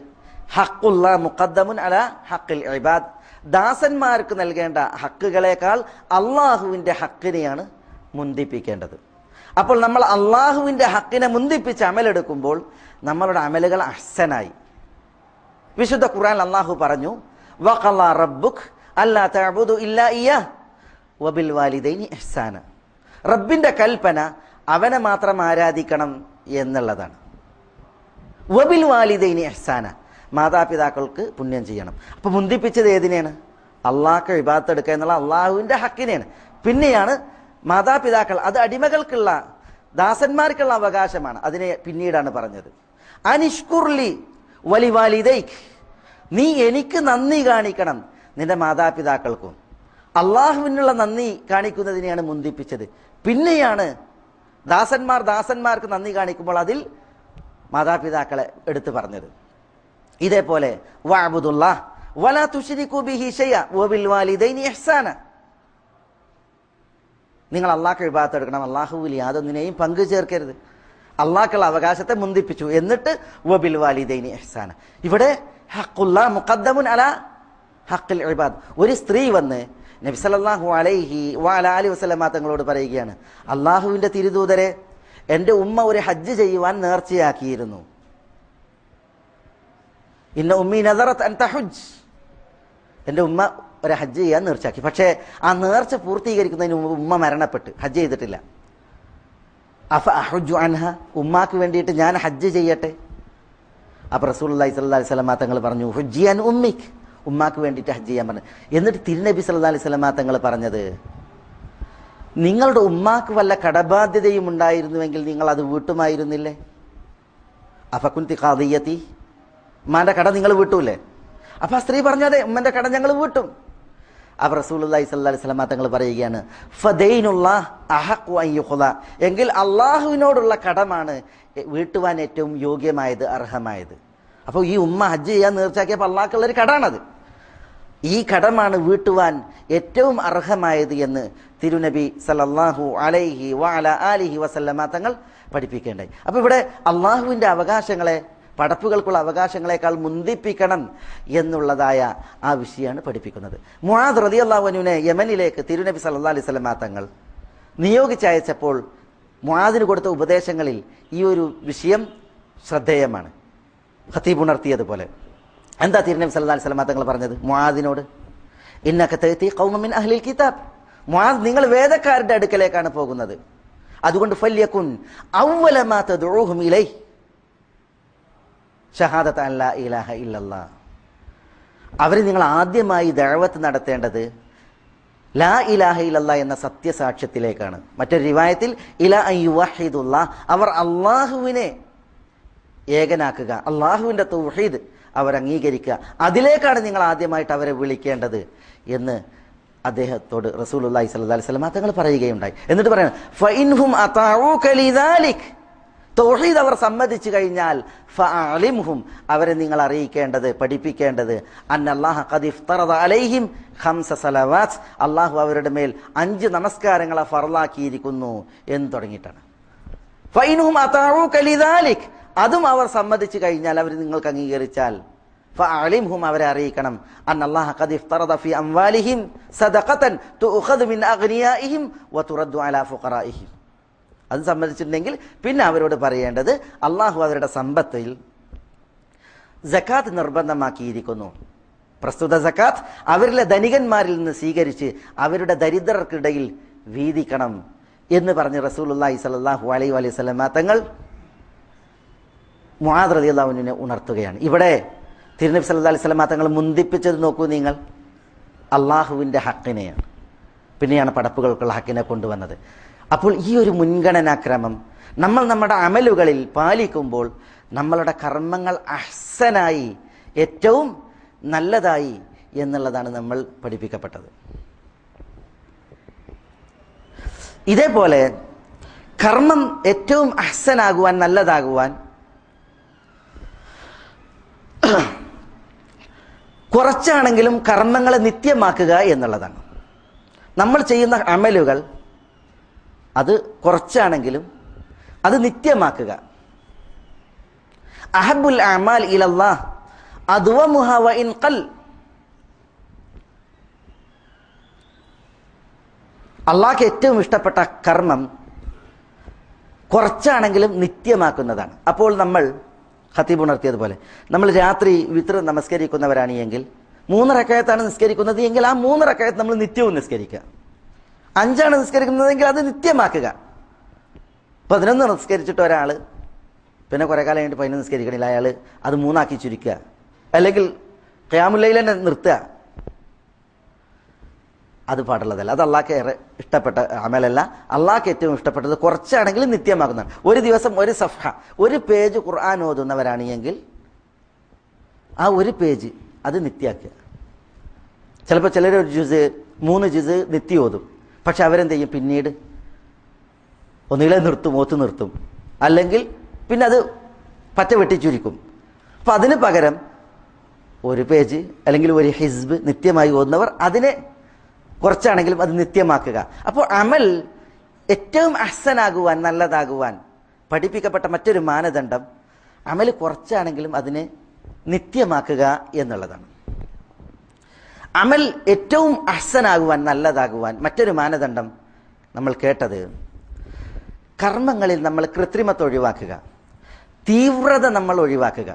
ഹക്കുള്ള മുഖദ്ദമുൻ അല ഹക്കിൽ ഇബാദ്, ദാസന്മാർക്ക് നൽകേണ്ട ഹക്കുകളേക്കാൾ അള്ളാഹുവിൻ്റെ ഹക്കിനെയാണ് മുന്തിപ്പിക്കേണ്ടത്. അപ്പോൾ നമ്മൾ അള്ളാഹുവിൻ്റെ ഹക്കിനെ മുന്തിപ്പിച്ച് അമലെടുക്കുമ്പോൾ നമ്മളുടെ അമലുകൾ അഹ്സനായി. വിശുദ്ധ ഖുർആൻ അള്ളാഹു പറഞ്ഞു, വഖളാ റബ്ബുക് അല്ലാ തഅബുദു ഇല്ലാ ഇയ്യാഹ് വബിൽ വാലിദൈനി ഇഹ്സാന. റബ്ബിൻ്റെ കൽപ്പന അവനെ മാത്രം ആരാധിക്കണം എന്നുള്ളതാണ്. വബിൽ വാലിദൈനി ഇഹ്സാന, മാതാപിതാക്കൾക്ക് പുണ്യം ചെയ്യണം. അപ്പോൾ മുന്തിപ്പിച്ചത് ഏതിനെയാണ്? അള്ളാഹ്ക്ക് ഇബാദത്ത് എടുക്കുക എന്നുള്ള അള്ളാഹുവിൻ്റെ ഹക്കിനെയാണ്. പിന്നെയാണ് മാതാപിതാക്കൾ, അത് അടിമകൾക്കുള്ള ദാസന്മാർക്കുള്ള അവകാശമാണ്, അതിനെ പിന്നീടാണ് പറഞ്ഞത്. അനിഷ്കുർലി വലി വാലിദൈക്, നീ എനിക്ക് നന്ദി കാണിക്കണം നിന്റെ മാതാപിതാക്കൾക്കും. അള്ളാഹുവിനുള്ള നന്ദി കാണിക്കുന്നതിനെയാണ് മുന്തിപ്പിച്ചത്. പിന്നെയാണ് ദാസന്മാർക്ക് നന്ദി കാണിക്കുമ്പോൾ അതിൽ മാതാപിതാക്കളെ എടുത്തു പറഞ്ഞത്. ഇതേപോലെ വഅബ്ദുല്ലാഹ് വലാ തുശ്രികൂ ബിഹി ശൈഅ വബിൽ വാലിദൈനി ഇഹ്സാന, നിങ്ങൾ അള്ളാഹ്ക്ക് ഇബാദത്ത് എടുക്കണം, അള്ളാഹുവിൽ യാതൊന്നിനെയും പങ്കു ചേർക്കരുത്. അള്ളാഹ്ക്കുള്ള അവകാശത്തെ മുന്തിപ്പിച്ചു. എന്നിട്ട് വബിൽ വാലിദൈനി ഇഹ്സാന. ഇവിടെ ഹഖുല്ലാ മുഖദ്ദമുൻ അലാ ഹഖിൽ ഇബാദ്. ഒരു സ്ത്രീ വന്ന് നബി സല്ലല്ലാഹു അലൈഹി വഅലൈഹി വസല്ലമ തങ്ങളോട് പറയുകയാണ്, അള്ളാഹുവിൻ്റെ തിരുദൂതരെ, എൻ്റെ ഉമ്മ ഒരു ഹജ്ജ് ചെയ്യുവാൻ നേർച്ചയാക്കിയിരുന്നു. ഇന്ന ഉമ്മി നദറത് അൻ തഹുജ്, എൻ്റെ ഉമ്മ ഒരു ഹജ്ജ് ചെയ്യാൻ നേർച്ചയാക്കി. പക്ഷേ ആ നേർച്ച പൂർത്തീകരിക്കുന്നതിന് മുമ്പ് ഉമ്മ മരണപ്പെട്ട് ഹജ്ജ് ചെയ്തിട്ടില്ല. അഫ അഹുജു അൻഹ, ഉമ്മാക്ക് വേണ്ടിയിട്ട് ഞാൻ ഹജ്ജ് ചെയ്യട്ടെ? അപ്പോൾ റസൂലുള്ളാഹി സ്വല്ലല്ലാഹി അലൈഹി വസല്ലമ തങ്ങൾ പറഞ്ഞു, ഹുജ്ജി അൻ ഉമ്മിക്, ഉമ്മാക്ക് വേണ്ടിയിട്ട് ഹജ്ജ് ചെയ്യാൻ പറഞ്ഞു. എന്നിട്ട് തിരുനബി സല്ലല്ലാഹി അലൈഹി വസല്ലമ തങ്ങൾ പറഞ്ഞത്, നിങ്ങളുടെ ഉമ്മാക്ക് വല്ല കടബാധ്യതയും ഉണ്ടായിരുന്നുവെങ്കിൽ നിങ്ങൾ അത് വീട്ടുമായിരുന്നില്ലേ? അഫകുൻതി ഖാദിയതി, ഉമ്മാന്റെ കട നിങ്ങൾ വീട്ടൂല്ലേ? അപ്പൊ ആ സ്ത്രീ പറഞ്ഞു, അതെ, ഉമ്മന്റെ കട ഞങ്ങൾ വീട്ടും. അപ്പോൾ റസൂലുള്ളാഹി സ്വല്ലല്ലാഹി അലൈഹി വസല്ലമ തങ്ങൾ പറയുകയാണ്, ഫദൈനുല്ലാഹ് അഹഖു അൻ യുഖ്ദ, എങ്കിൽ അള്ളാഹുവിനോടുള്ള കടമാണ് വീട്ടുവാൻ ഏറ്റവും യോഗ്യമായത്, അർഹമായത്. അപ്പോൾ ഈ ഉമ്മ ഹജ്ജ് ചെയ്യാൻ നേർച്ചാക്കിയപ്പോൾ അള്ളാഹ്ക്കുള്ളൊരു കടാണത്. ഈ കടമാണ് വീട്ടുവാൻ ഏറ്റവും അർഹമായത് എന്ന് തിരുനബി സല്ലല്ലാഹു അലൈഹി വഅലാ ആലിഹി വസല്ലമ തങ്ങൾ പഠിപ്പിക്കേണ്ടായി. അപ്പോൾ ഇവിടെ അള്ളാഹുവിൻ്റെ അവകാശങ്ങളെ, പടപ്പുകൾക്കുള്ള അവകാശങ്ങളെക്കാൾ മുന്തിപ്പിക്കണം എന്നുള്ളതായ ആ വിഷയമാണ് പഠിപ്പിക്കുന്നത്. മുആദ് റളിയല്ലാഹു അൻഹുവിനെ യമനിലേക്ക് തിരുനബി സല്ലല്ലാഹു അലൈഹി വസല്ലമ തങ്ങൾ നിയോഗിച്ചയച്ചപ്പോൾ മുആദിന് കൊടുത്ത ഉപദേശങ്ങളിൽ ഈ ഒരു വിഷയം ശ്രദ്ധേയമാണ്. ഖതീബ് ഉണർത്തിയതുപോലെ എന്താ തിരുനബി സല്ലല്ലാഹു അലൈഹി വസല്ലമ തങ്ങൾ പറഞ്ഞത് മുആദിനോട്? ഇന്നക തഅതി ഖൗമൻ മിൻ അഹ്ലിൽ കിതാബ്, മുആദ്, നിങ്ങൾ വേദക്കാരുടെ അടുക്കലേക്കാണ് പോകുന്നത്. അതുകൊണ്ട് ഫല്യകുൻ അവ്വല മാ തദ്ഉഹും ഇലൈഹി ഷഹാദത അൻ ലാ ഇലാഹ ഇല്ലല്ലാഹ്, അവരെ നിങ്ങൾ ആദ്യമായി ദഅവത്ത് നടത്തേണ്ടത് ലാ ഇലാഹ ഇല്ലല്ലാഹ് എന്ന സത്യസാക്ഷ്യത്തിലേക്കാണ്. മറ്റൊരു റിവായത്തിൽ ഇലാ അൻ യുവഹിദുല്ലാഹ്, അവർ അള്ളാഹുവിനെ ഏകനാക്കുക, അള്ളാഹുവിൻ്റെ തൗഹീദ് അവർ അംഗീകരിക്കുക, അതിലേക്കാണ് നിങ്ങൾ ആദ്യമായിട്ട് അവരെ വിളിക്കേണ്ടത് എന്ന് അദ്ദേഹത്തോട് റസൂലുള്ളാഹി സ്വല്ലല്ലാഹി അലൈഹി വസല്ലം തങ്ങൾ പറയുകയുണ്ടായി. എന്നിട്ട് പറയണം, ഫഇൻഹും അതാഊക ലിദാലിക്, തൗഹീദ് അവർ സമ്മതിച്ചു കഴിഞ്ഞാൽ ഫഅലിംഹും, അവരെ നിങ്ങൾ അറിയിക്കേണ്ടത്, പഠിപ്പിക്കേണ്ടത്, അന്നല്ലാഹ ഖദ് ഇഫ്തറദ അലൈഹിം ഖംസ സലവാത്ത്, അള്ളാഹു അവരുടെ മേൽ 5 നമസ്കാരങ്ങളെ ഫർളാക്കിയിരിക്കുന്നു എന്ന് തുടങ്ങിയിട്ടാണ്. ഫഇൻഹും അതാഊക ലിദാലിക്, അതും അവർ സമ്മതിച്ചു കഴിഞ്ഞാൽ, അവർ നിങ്ങൾക്ക് അംഗീകരിച്ചാൽ, ഫഅലിംഹും, അവരെ അറിയിക്കണം, അന്നല്ലാഹ ഖദ് ഇഫ്തറദ ഫി അംവാലിഹിം സദഖതൻ തുഖദു മിൻ അഗ്നിയാഇഹിം വതുറദ്ദു അലാ ഫുഖറാഇഹിം. അത് സമ്മതിച്ചിട്ടുണ്ടെങ്കിൽ പിന്നെ അവരോട് പറയേണ്ടത്, അള്ളാഹു അവരുടെ സമ്പത്തിൽ സക്കാത്ത് നിർബന്ധമാക്കിയിരിക്കുന്നു, പ്രസ്തുത സക്കാത്ത് അവരിലെ ധനികന്മാരിൽ നിന്ന് സ്വീകരിച്ച് അവരുടെ ദരിദ്രർക്കിടയിൽ വീതിക്കണം എന്ന് പറഞ്ഞ് റസൂലുള്ളാഹി സ്വല്ലല്ലാഹു അലൈഹി വസല്ലം തങ്ങൾ മുആദ് റളിയല്ലാഹു അൻഹുവിനെ ഉണർത്തുകയാണ്. ഇവിടെ തിരുനബി സല്ലല്ലാഹു അലൈഹി വസല്ലം തങ്ങൾ മുന്തിപ്പിച്ചത് നോക്കൂ നിങ്ങൾ, അള്ളാഹുവിൻ്റെ ഹക്കിനെയാണ്, പിന്നെയാണ് പടപ്പുകൾക്കുള്ള ഹക്കിനെ കൊണ്ടുവന്നത്. അപ്പോൾ ഈ ഒരു മുൻഗണനാക്രമം നമ്മൾ നമ്മുടെ അമലുകളിൽ പാലിക്കുമ്പോൾ നമ്മളുടെ കർമ്മങ്ങൾ അഹ്സനായി, ഏറ്റവും നല്ലതായി എന്നുള്ളതാണ് നമ്മൾ പഠിപ്പിക്കപ്പെട്ടത്. ഇതേപോലെ കർമ്മം ഏറ്റവും അഹ്സനാകുവാൻ, നല്ലതാകുവാൻ കുറച്ചാണെങ്കിലും കർമ്മങ്ങളെ നിത്യമാക്കുക എന്നുള്ളതാണ്. നമ്മൾ ചെയ്യുന്ന അമലുകൾ അത് കുറച്ചാണെങ്കിലും അത് നിത്യമാക്കുക. അഹബ്ബുൽ അഅമാൽ ഇലല്ലാഹ് അദ്വമുഹാ വ ഇൻ ഖൽ, അള്ളാഹ്ക്ക് ഏറ്റവും ഇഷ്ടപ്പെട്ട കർമ്മം കുറച്ചാണെങ്കിലും നിത്യമാക്കുന്നതാണ്. അപ്പോൾ നമ്മൾ ഖതീബ് ഉണർത്തിയതുപോലെ നമ്മൾ രാത്രി വിത്ർ നമസ്കരിക്കുന്നവരാണ് എങ്കിൽ 3 റക്അത്താണ് നിസ്കരിക്കുന്നത് എങ്കിൽ ആ 3 റക്അത്ത് നമ്മൾ നിത്യവും നിസ്കരിക്കുക. 5 നിസ്കരിക്കുന്നതെങ്കിൽ അത് നിത്യമാക്കുക. 11 നിസ്കരിച്ചിട്ട് ഒരാൾ പിന്നെ കുറേ കാലം കഴിഞ്ഞിട്ട് 11 നിസ്കരിക്കണില്ല, അയാൾ അത് 3 ആക്കി ചുരുക്കുക, അല്ലെങ്കിൽ ഖിയാമുൽ ലൈൽ തന്നെ നിർത്തുക. അത് പാടുള്ളതല്ല. അത് അള്ളാഹ്ക്ക് ഏറെ ഇഷ്ടപ്പെട്ട അമലല്ല. അള്ളാഹ്ക്ക് ഏറ്റവും ഇഷ്ടപ്പെട്ടത് കുറച്ചാണെങ്കിലും നിത്യമാക്കുന്നതാണ്. ഒരു ദിവസം ഒരു സഫ്ഹ, ഒരു പേജ് ഖുർആൻ ഓതുന്നവരാണ് എങ്കിൽ ആ ഒരു പേജ് അത് നിത്യാക്കുക. ചിലപ്പോൾ ചിലർ ഒരു ജുസ് 3 ജുസ് നിത്യം ഓതും. പക്ഷെ അവരെന്ത് ചെയ്യും? പിന്നീട് ഒന്നുകിലെ നിർത്തും, ഓത്ത് നിർത്തും, അല്ലെങ്കിൽ പിന്നെ അത് പറ്റ വെട്ടി ചുരുക്കും. അപ്പം അതിന് പകരം ഒരു പേജ് അല്ലെങ്കിൽ ഒരു ഹിസ്ബ് നിത്യമായി ഓതുന്നവർ അതിനെ കുറച്ചാണെങ്കിലും അത് നിത്യമാക്കുക. അപ്പോൾ അമൽ ഏറ്റവും അഹ്സനാകുവാൻ, നല്ലതാകുവാൻ പഠിപ്പിക്കപ്പെട്ട മറ്റൊരു മാനദണ്ഡം അമൽ കുറച്ചാണെങ്കിലും അതിനെ നിത്യമാക്കുക എന്നുള്ളതാണ്. അമൽ ഏറ്റവും അഹ്സനാകുവാൻ, നല്ലതാകുവാൻ മറ്റൊരു മാനദണ്ഡം നമ്മൾ കേട്ടത്, കർമ്മങ്ങളിൽ നമ്മൾ കൃത്രിമത്വം ഒഴിവാക്കുക, തീവ്രത നമ്മൾ ഒഴിവാക്കുക.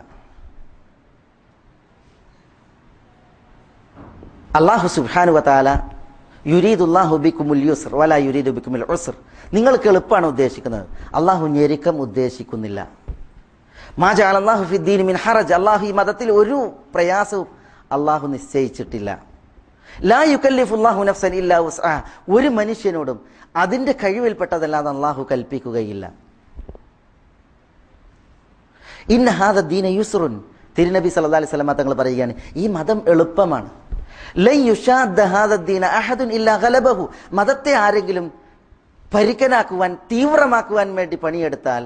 അല്ലാഹു സുബ്ഹാനഹു വ തആല യുരീദുല്ലാഹു ബിക്കുമുൽ യുസ്ർ വലാ യുരീദു ബിക്കുമുൽ ഉസ്ർ. നിങ്ങൾക്ക് എളുപ്പമാണ് ഉദ്ദേശിക്കുന്നത്, അള്ളാഹു ഞെരുക്കം ഉദ്ദേശിക്കുന്നില്ല. മാ ജഅലല്ലാഹു ഫിദ്ദീനി മിൻ ഹറജ്. അള്ളാഹു ഈ മതത്തിൽ ഒരു പ്രയാസവും അള്ളാഹു നിശ്ചയിച്ചിട്ടില്ല. ലാ യുകല്ലിഫുല്ലാഹു നഫ്സൻ ഇല്ലാ വുസ്അഹ. ഒരു മനുഷ്യനോടും അതിന്റെ കഴിവിൽപ്പെട്ടതല്ലാതെ അള്ളാഹു കൽപ്പിക്കുകയില്ല. ഇന്ന ഹാദ ദീന യുസ്റുൻ. തിരുനബി സല്ലല്ലാഹു അലൈഹി വസല്ലം തങ്ങൾ പറയുകയാണ്, ഈ മതം എളുപ്പമാണ്. ലൻ യുശാദ്ദ ഹാദ ദീന അഹദുൻ ഇല്ലാ ഗലബഹു. മതത്തെ ആരെങ്കിലും പരിക്കനാക്കുവാൻ, തീവ്രമാക്കുവാൻ വേണ്ടി പണിയെടുത്താൽ,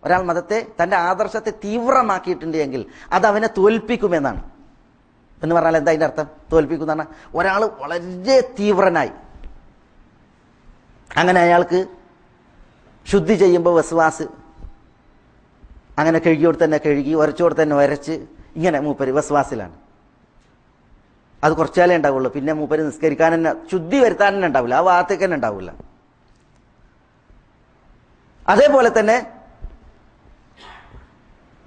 ഒരാൾ മതത്തെ, തൻ്റെ ആദർശത്തെ തീവ്രമാക്കിയിട്ടുണ്ട് എങ്കിൽ അത് അവനെ തോൽപ്പിക്കുമെന്നാണ്. എന്ന് പറഞ്ഞാൽ എന്താ അതിൻ്റെ അർത്ഥം? തോൽപ്പിക്കും എന്ന് പറഞ്ഞാൽ ഒരാൾ വളരെ തീവ്രനായി, അങ്ങനെ അയാൾക്ക് ശുദ്ധി ചെയ്യുമ്പോൾ വസ്വാസ്, അങ്ങനെ കഴുകിയോട് തന്നെ കഴുകി, ഉരച്ചോട് തന്നെ ഉരച്ച്, ഇങ്ങനെ മൂപ്പര് വസ്വാസിലാണ്. അത് കുറച്ചാലേ ഉണ്ടാവുള്ളൂ. പിന്നെ മൂപ്പര് നിസ്കരിക്കാൻ തന്നെ, ശുദ്ധി വരുത്താൻ തന്നെ ഉണ്ടാവില്ല, ആ ഭാഗത്തേക്ക് തന്നെ ഉണ്ടാവില്ല. അതേപോലെ തന്നെ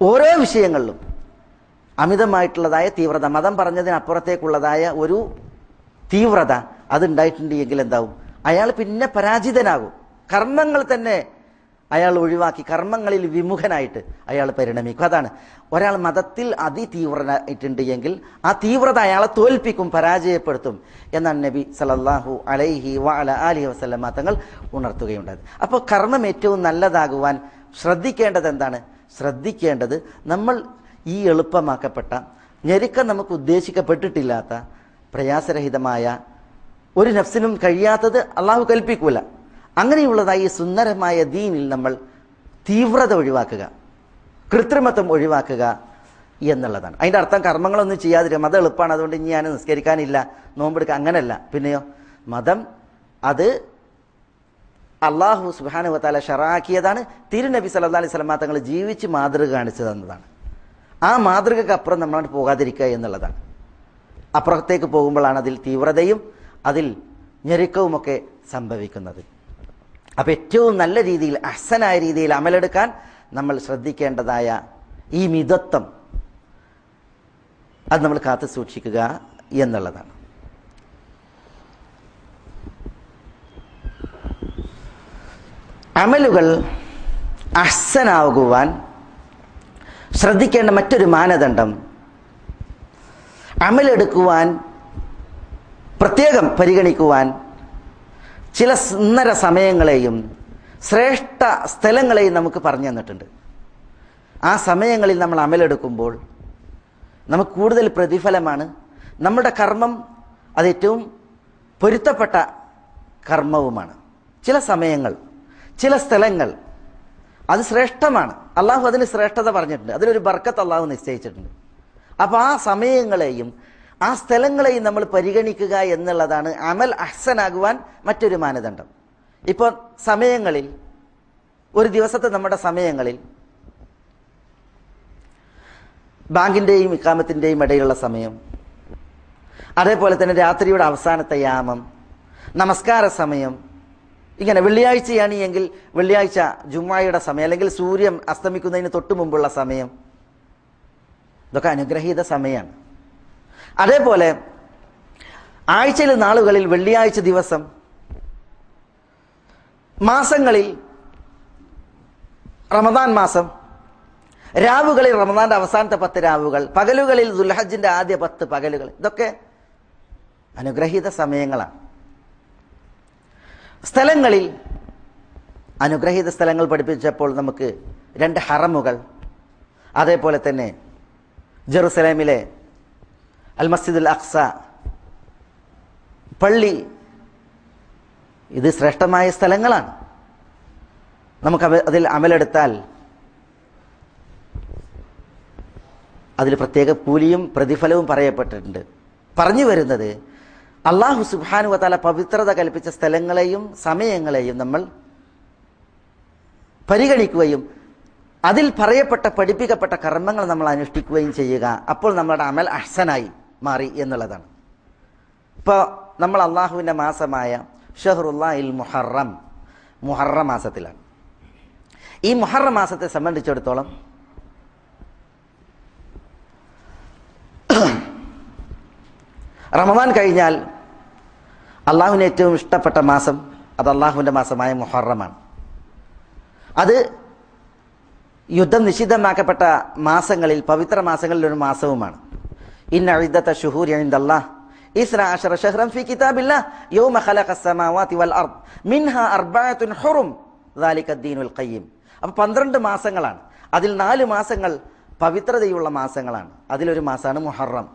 ഓരോ വിഷയങ്ങളിലും അമിതമായിട്ടുള്ളതായ തീവ്രത, മതം പറഞ്ഞതിനപ്പുറത്തേക്കുള്ളതായ ഒരു തീവ്രത അതുണ്ടായിട്ടുണ്ട് എങ്കിൽ എന്താവും? അയാൾ പിന്നെ പരാജിതനാകും. കർമ്മങ്ങൾ തന്നെ അയാൾ ഒഴിവാക്കി കർമ്മങ്ങളിൽ വിമുഖനായിട്ട് അയാൾ പരിണമിക്കും. അതാണ് ഒരാൾ മതത്തിൽ അതിതീവ്രനായിട്ടുണ്ട് എങ്കിൽ ആ തീവ്രത അയാളെ തോൽപ്പിക്കും, പരാജയപ്പെടുത്തും എന്നാണ് നബി സല്ലല്ലാഹു അലൈഹി വഅലൈഹി വസല്ലമ തങ്ങൾ ഉണർത്തുകയുണ്ടായത്. അപ്പോൾ കർമ്മം ഏറ്റവും നല്ലതാകുവാൻ ശ്രദ്ധിക്കേണ്ടത് എന്താണ്? ശ്രദ്ധിക്കേണ്ടത് നമ്മൾ ഈ എളുപ്പമാക്കപ്പെട്ട, ഞെരുക്കം നമുക്ക് ഉദ്ദേശിക്കപ്പെട്ടിട്ടില്ലാത്ത, പ്രയാസരഹിതമായ, ഒരു നഫ്സിനും കഴിയാത്തത് അള്ളാഹു കൽപ്പിക്കൂല, അങ്ങനെയുള്ളതായി സുന്ദരമായ ദീനിൽ നമ്മൾ തീവ്രത ഒഴിവാക്കുക, കൃത്രിമത്വം ഒഴിവാക്കുക എന്നുള്ളതാണ്. അതിൻ്റെ അർത്ഥം കർമ്മങ്ങളൊന്നും ചെയ്യാതിരിക്കുക, മതം എളുപ്പമാണ് അതുകൊണ്ട് ഇനി ഞാൻ നിസ്കരിക്കാനില്ല, നോമ്പെടുക്കുക, അങ്ങനെയല്ല. പിന്നെയോ, മതം അത് അള്ളാഹു സുബ്ഹാനഹു വ തആല ശറഅക്കിയതാണ്. തിരുനബി സല്ലല്ലാഹു അലൈഹി വസല്ലം തങ്ങൾ ജീവിച്ച് മാതൃക കാണിച്ചു തന്നതാണ്. ആ മാതൃകക്ക് അപ്പുറം നമ്മളോട് പോകാതിരിക്കുക എന്നുള്ളതാണ്. അപ്പുറത്തേക്ക് പോകുമ്പോഴാണ് അതിൽ തീവ്രതയും അതിൽ ഞെരുക്കവുമൊക്കെ സംഭവിക്കുന്നത്. അപ്പം ഏറ്റവും നല്ല രീതിയിൽ, അഹ്സനായ രീതിയിൽ അമലെടുക്കാൻ നമ്മൾ ശ്രദ്ധിക്കേണ്ടതായ ഈ മിതത്വം അത് നമ്മൾ കാത്തു സൂക്ഷിക്കുക എന്നുള്ളതാണ്. അമലുകൾ അഹ്സനാകുവാൻ ശ്രദ്ധിക്കേണ്ട മറ്റൊരു മാനദണ്ഡം, അമലെടുക്കുവാൻ പ്രത്യേകം പരിഗണിക്കുവാൻ ചില സുന്ദര സമയങ്ങളെയും ശ്രേഷ്ഠ സ്ഥലങ്ങളെയും നമുക്ക് പറഞ്ഞു തന്നിട്ടുണ്ട്. ആ സമയങ്ങളിൽ നമ്മൾ അമലെടുക്കുമ്പോൾ നമുക്ക് കൂടുതൽ പ്രതിഫലമാണ്. നമ്മുടെ കർമ്മം അത് ഏറ്റവും പൊരുത്തപ്പെട്ട കർമ്മവുമാണ്. ചില സമയങ്ങൾ, ചില സ്ഥലങ്ങൾ അത് ശ്രേഷ്ഠമാണ്. അള്ളാഹു അതിന് ശ്രേഷ്ഠത പറഞ്ഞിട്ടുണ്ട്, അതിലൊരു ബർക്കത്ത് അള്ളാഹു നിശ്ചയിച്ചിട്ടുണ്ട്. അപ്പോൾ ആ സമയങ്ങളെയും ആ സ്ഥലങ്ങളെയും നമ്മൾ പരിഗണിക്കുക എന്നുള്ളതാണ് അമൽ അഹ്സനാകുവാൻ മറ്റൊരു മാനദണ്ഡം. ഇപ്പോൾ സമയങ്ങളിൽ, ഒരു ദിവസത്തെ നമ്മുടെ സമയങ്ങളിൽ ബാങ്കിൻ്റെയും ഇഖാമത്തിൻ്റെയും ഇടയിലുള്ള സമയം, അതേപോലെ തന്നെ രാത്രിയുടെ അവസാനത്തെ യാമം, നമസ്കാര സമയം, ഇങ്ങനെ വെള്ളിയാഴ്ചയാണ് എങ്കിൽ വെള്ളിയാഴ്ച ജുമുഅയുടെ സമയം, അല്ലെങ്കിൽ സൂര്യൻ അസ്തമിക്കുന്നതിന് തൊട്ട് മുമ്പുള്ള സമയം, ഇതൊക്കെ അനുഗ്രഹീത സമയമാണ്. അതേപോലെ ആഴ്ചയിലെ നാളുകളിൽ വെള്ളിയാഴ്ച ദിവസം, മാസങ്ങളിൽ റമദാൻ മാസം, രാവുകളിൽ റമദാന്റെ അവസാനത്തെ 10 രാവുകൾ, പകലുകളിൽ ദുൽഹജ്ജിന്റെ ആദ്യ 10 പകലുകൾ, ഇതൊക്കെ അനുഗ്രഹീത സമയങ്ങളാണ്. സ്ഥലങ്ങളിൽ അനുഗ്രഹീത സ്ഥലങ്ങൾ പഠിപ്പിച്ചപ്പോൾ നമുക്ക് 2 ഹറമുകൾ, അതേപോലെ തന്നെ ജെറുസലേമിലെ അൽ മസ്ജിദുൽ അഖ്സ പള്ളി, ഇത് ശ്രേഷ്ഠമായ സ്ഥലങ്ങളാണ്. നമുക്ക് അതിൽ അമലെടുത്താൽ അതിൽ പ്രത്യേക കൂലിയും പ്രതിഫലവും പറയപ്പെട്ടിട്ടുണ്ട്. പറഞ്ഞു വരുന്നത്, അള്ളാഹു സുബ്ഹാനഹു വ തആല പവിത്രത കൽപ്പിച്ച സ്ഥലങ്ങളെയും സമയങ്ങളെയും നമ്മൾ പരിഗണിക്കുകയും അതിൽ പറയപ്പെട്ട, പഠിപ്പിക്കപ്പെട്ട കർമ്മങ്ങൾ നമ്മൾ അനുഷ്ഠിക്കുകയും ചെയ്യുക. അപ്പോൾ നമ്മുടെ അമൽ അഹ്സനായി മാറി എന്നുള്ളതാണ്. ഇപ്പോൾ നമ്മൾ അള്ളാഹുവിൻ്റെ മാസമായ ഷഹ്റുല്ലാഹിൽ മുഹറം മാസത്തിലാണ്. ഈ മുഹറം മാസത്തെ സംബന്ധിച്ചിടത്തോളം റമദാൻ കഴിഞ്ഞാൽ അള്ളാഹുവിന് ഏറ്റവും ഇഷ്ടപ്പെട്ട മാസം അത് അള്ളാഹുവിൻ്റെ മാസമായ മുഹറമാണ്. അത് യുദ്ധം നിഷിദ്ധമാക്കപ്പെട്ട മാസങ്ങളിൽ, പവിത്ര മാസങ്ങളിൽ ഒരു മാസവുമാണ്. ഇന്ന ഇദ്ദത ശുഹൂരി ഇൻദല്ലാഹ് 12 ശഹ്റൻ ഫീ കിതാബില്ലാഹ് യൗമ ഖലഖസ് സമാവാതി വൽ അർദ് മിൻഹാ അർബഅത്തുൻ ഹുറും ദാലിക ദീനുൽ ഖയ്യിം. അപ്പോൾ 12 മാസങ്ങളാണ്. അതിൽ 4 മാസങ്ങൾ പവിത്രതയുള്ള മാസങ്ങളാണ്. അതിലൊരു മാസമാണ് മുഹറം.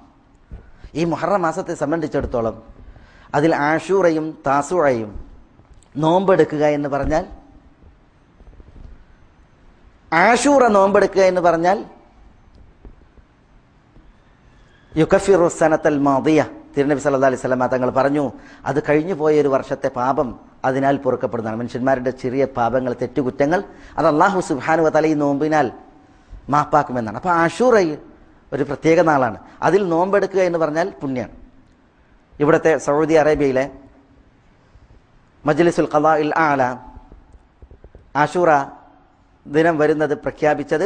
ഈ മുഹറം മാസത്തെ സംബന്ധിച്ചിടത്തോളം അതിൽ ആഷൂറയും താസുഅയും നോമ്പെടുക്കുക എന്ന് പറഞ്ഞാൽ, ആഷൂറ നോമ്പെടുക്കുക എന്ന് പറഞ്ഞാൽ യുകഫിറു സനത്തൽ മാദിയ, തിരുനബി സല്ലല്ലാഹു അലൈഹി വസല്ലം തങ്ങൾ പറഞ്ഞു, അത് കഴിഞ്ഞു പോയ ഒരു വർഷത്തെ പാപം അതിനാൽ പൊറുക്കപ്പെടുന്നതാണ്. മനുഷ്യന്മാരുടെ ചെറിയ പാപങ്ങൾ, തെറ്റുകുറ്റങ്ങൾ അത് അല്ലാഹു സുബ്ഹാനഹു വ തആല ഈ നോമ്പിനാൽ മാപ്പാക്കുമെന്നാണ്. അപ്പോൾ ആഷൂറ ഒരു പ്രത്യേക നാളാണ്. അതിൽ നോമ്പെടുക്കുക എന്ന് പറഞ്ഞാൽ പുണ്യമാണ്. ഇവിടുത്തെ സൗദി അറേബ്യയിലെ മജ്ലിസുൽ ഖദാഇൽ ആല ആഷൂറ ദിനം വരുന്നത് പ്രഖ്യാപിച്ചത്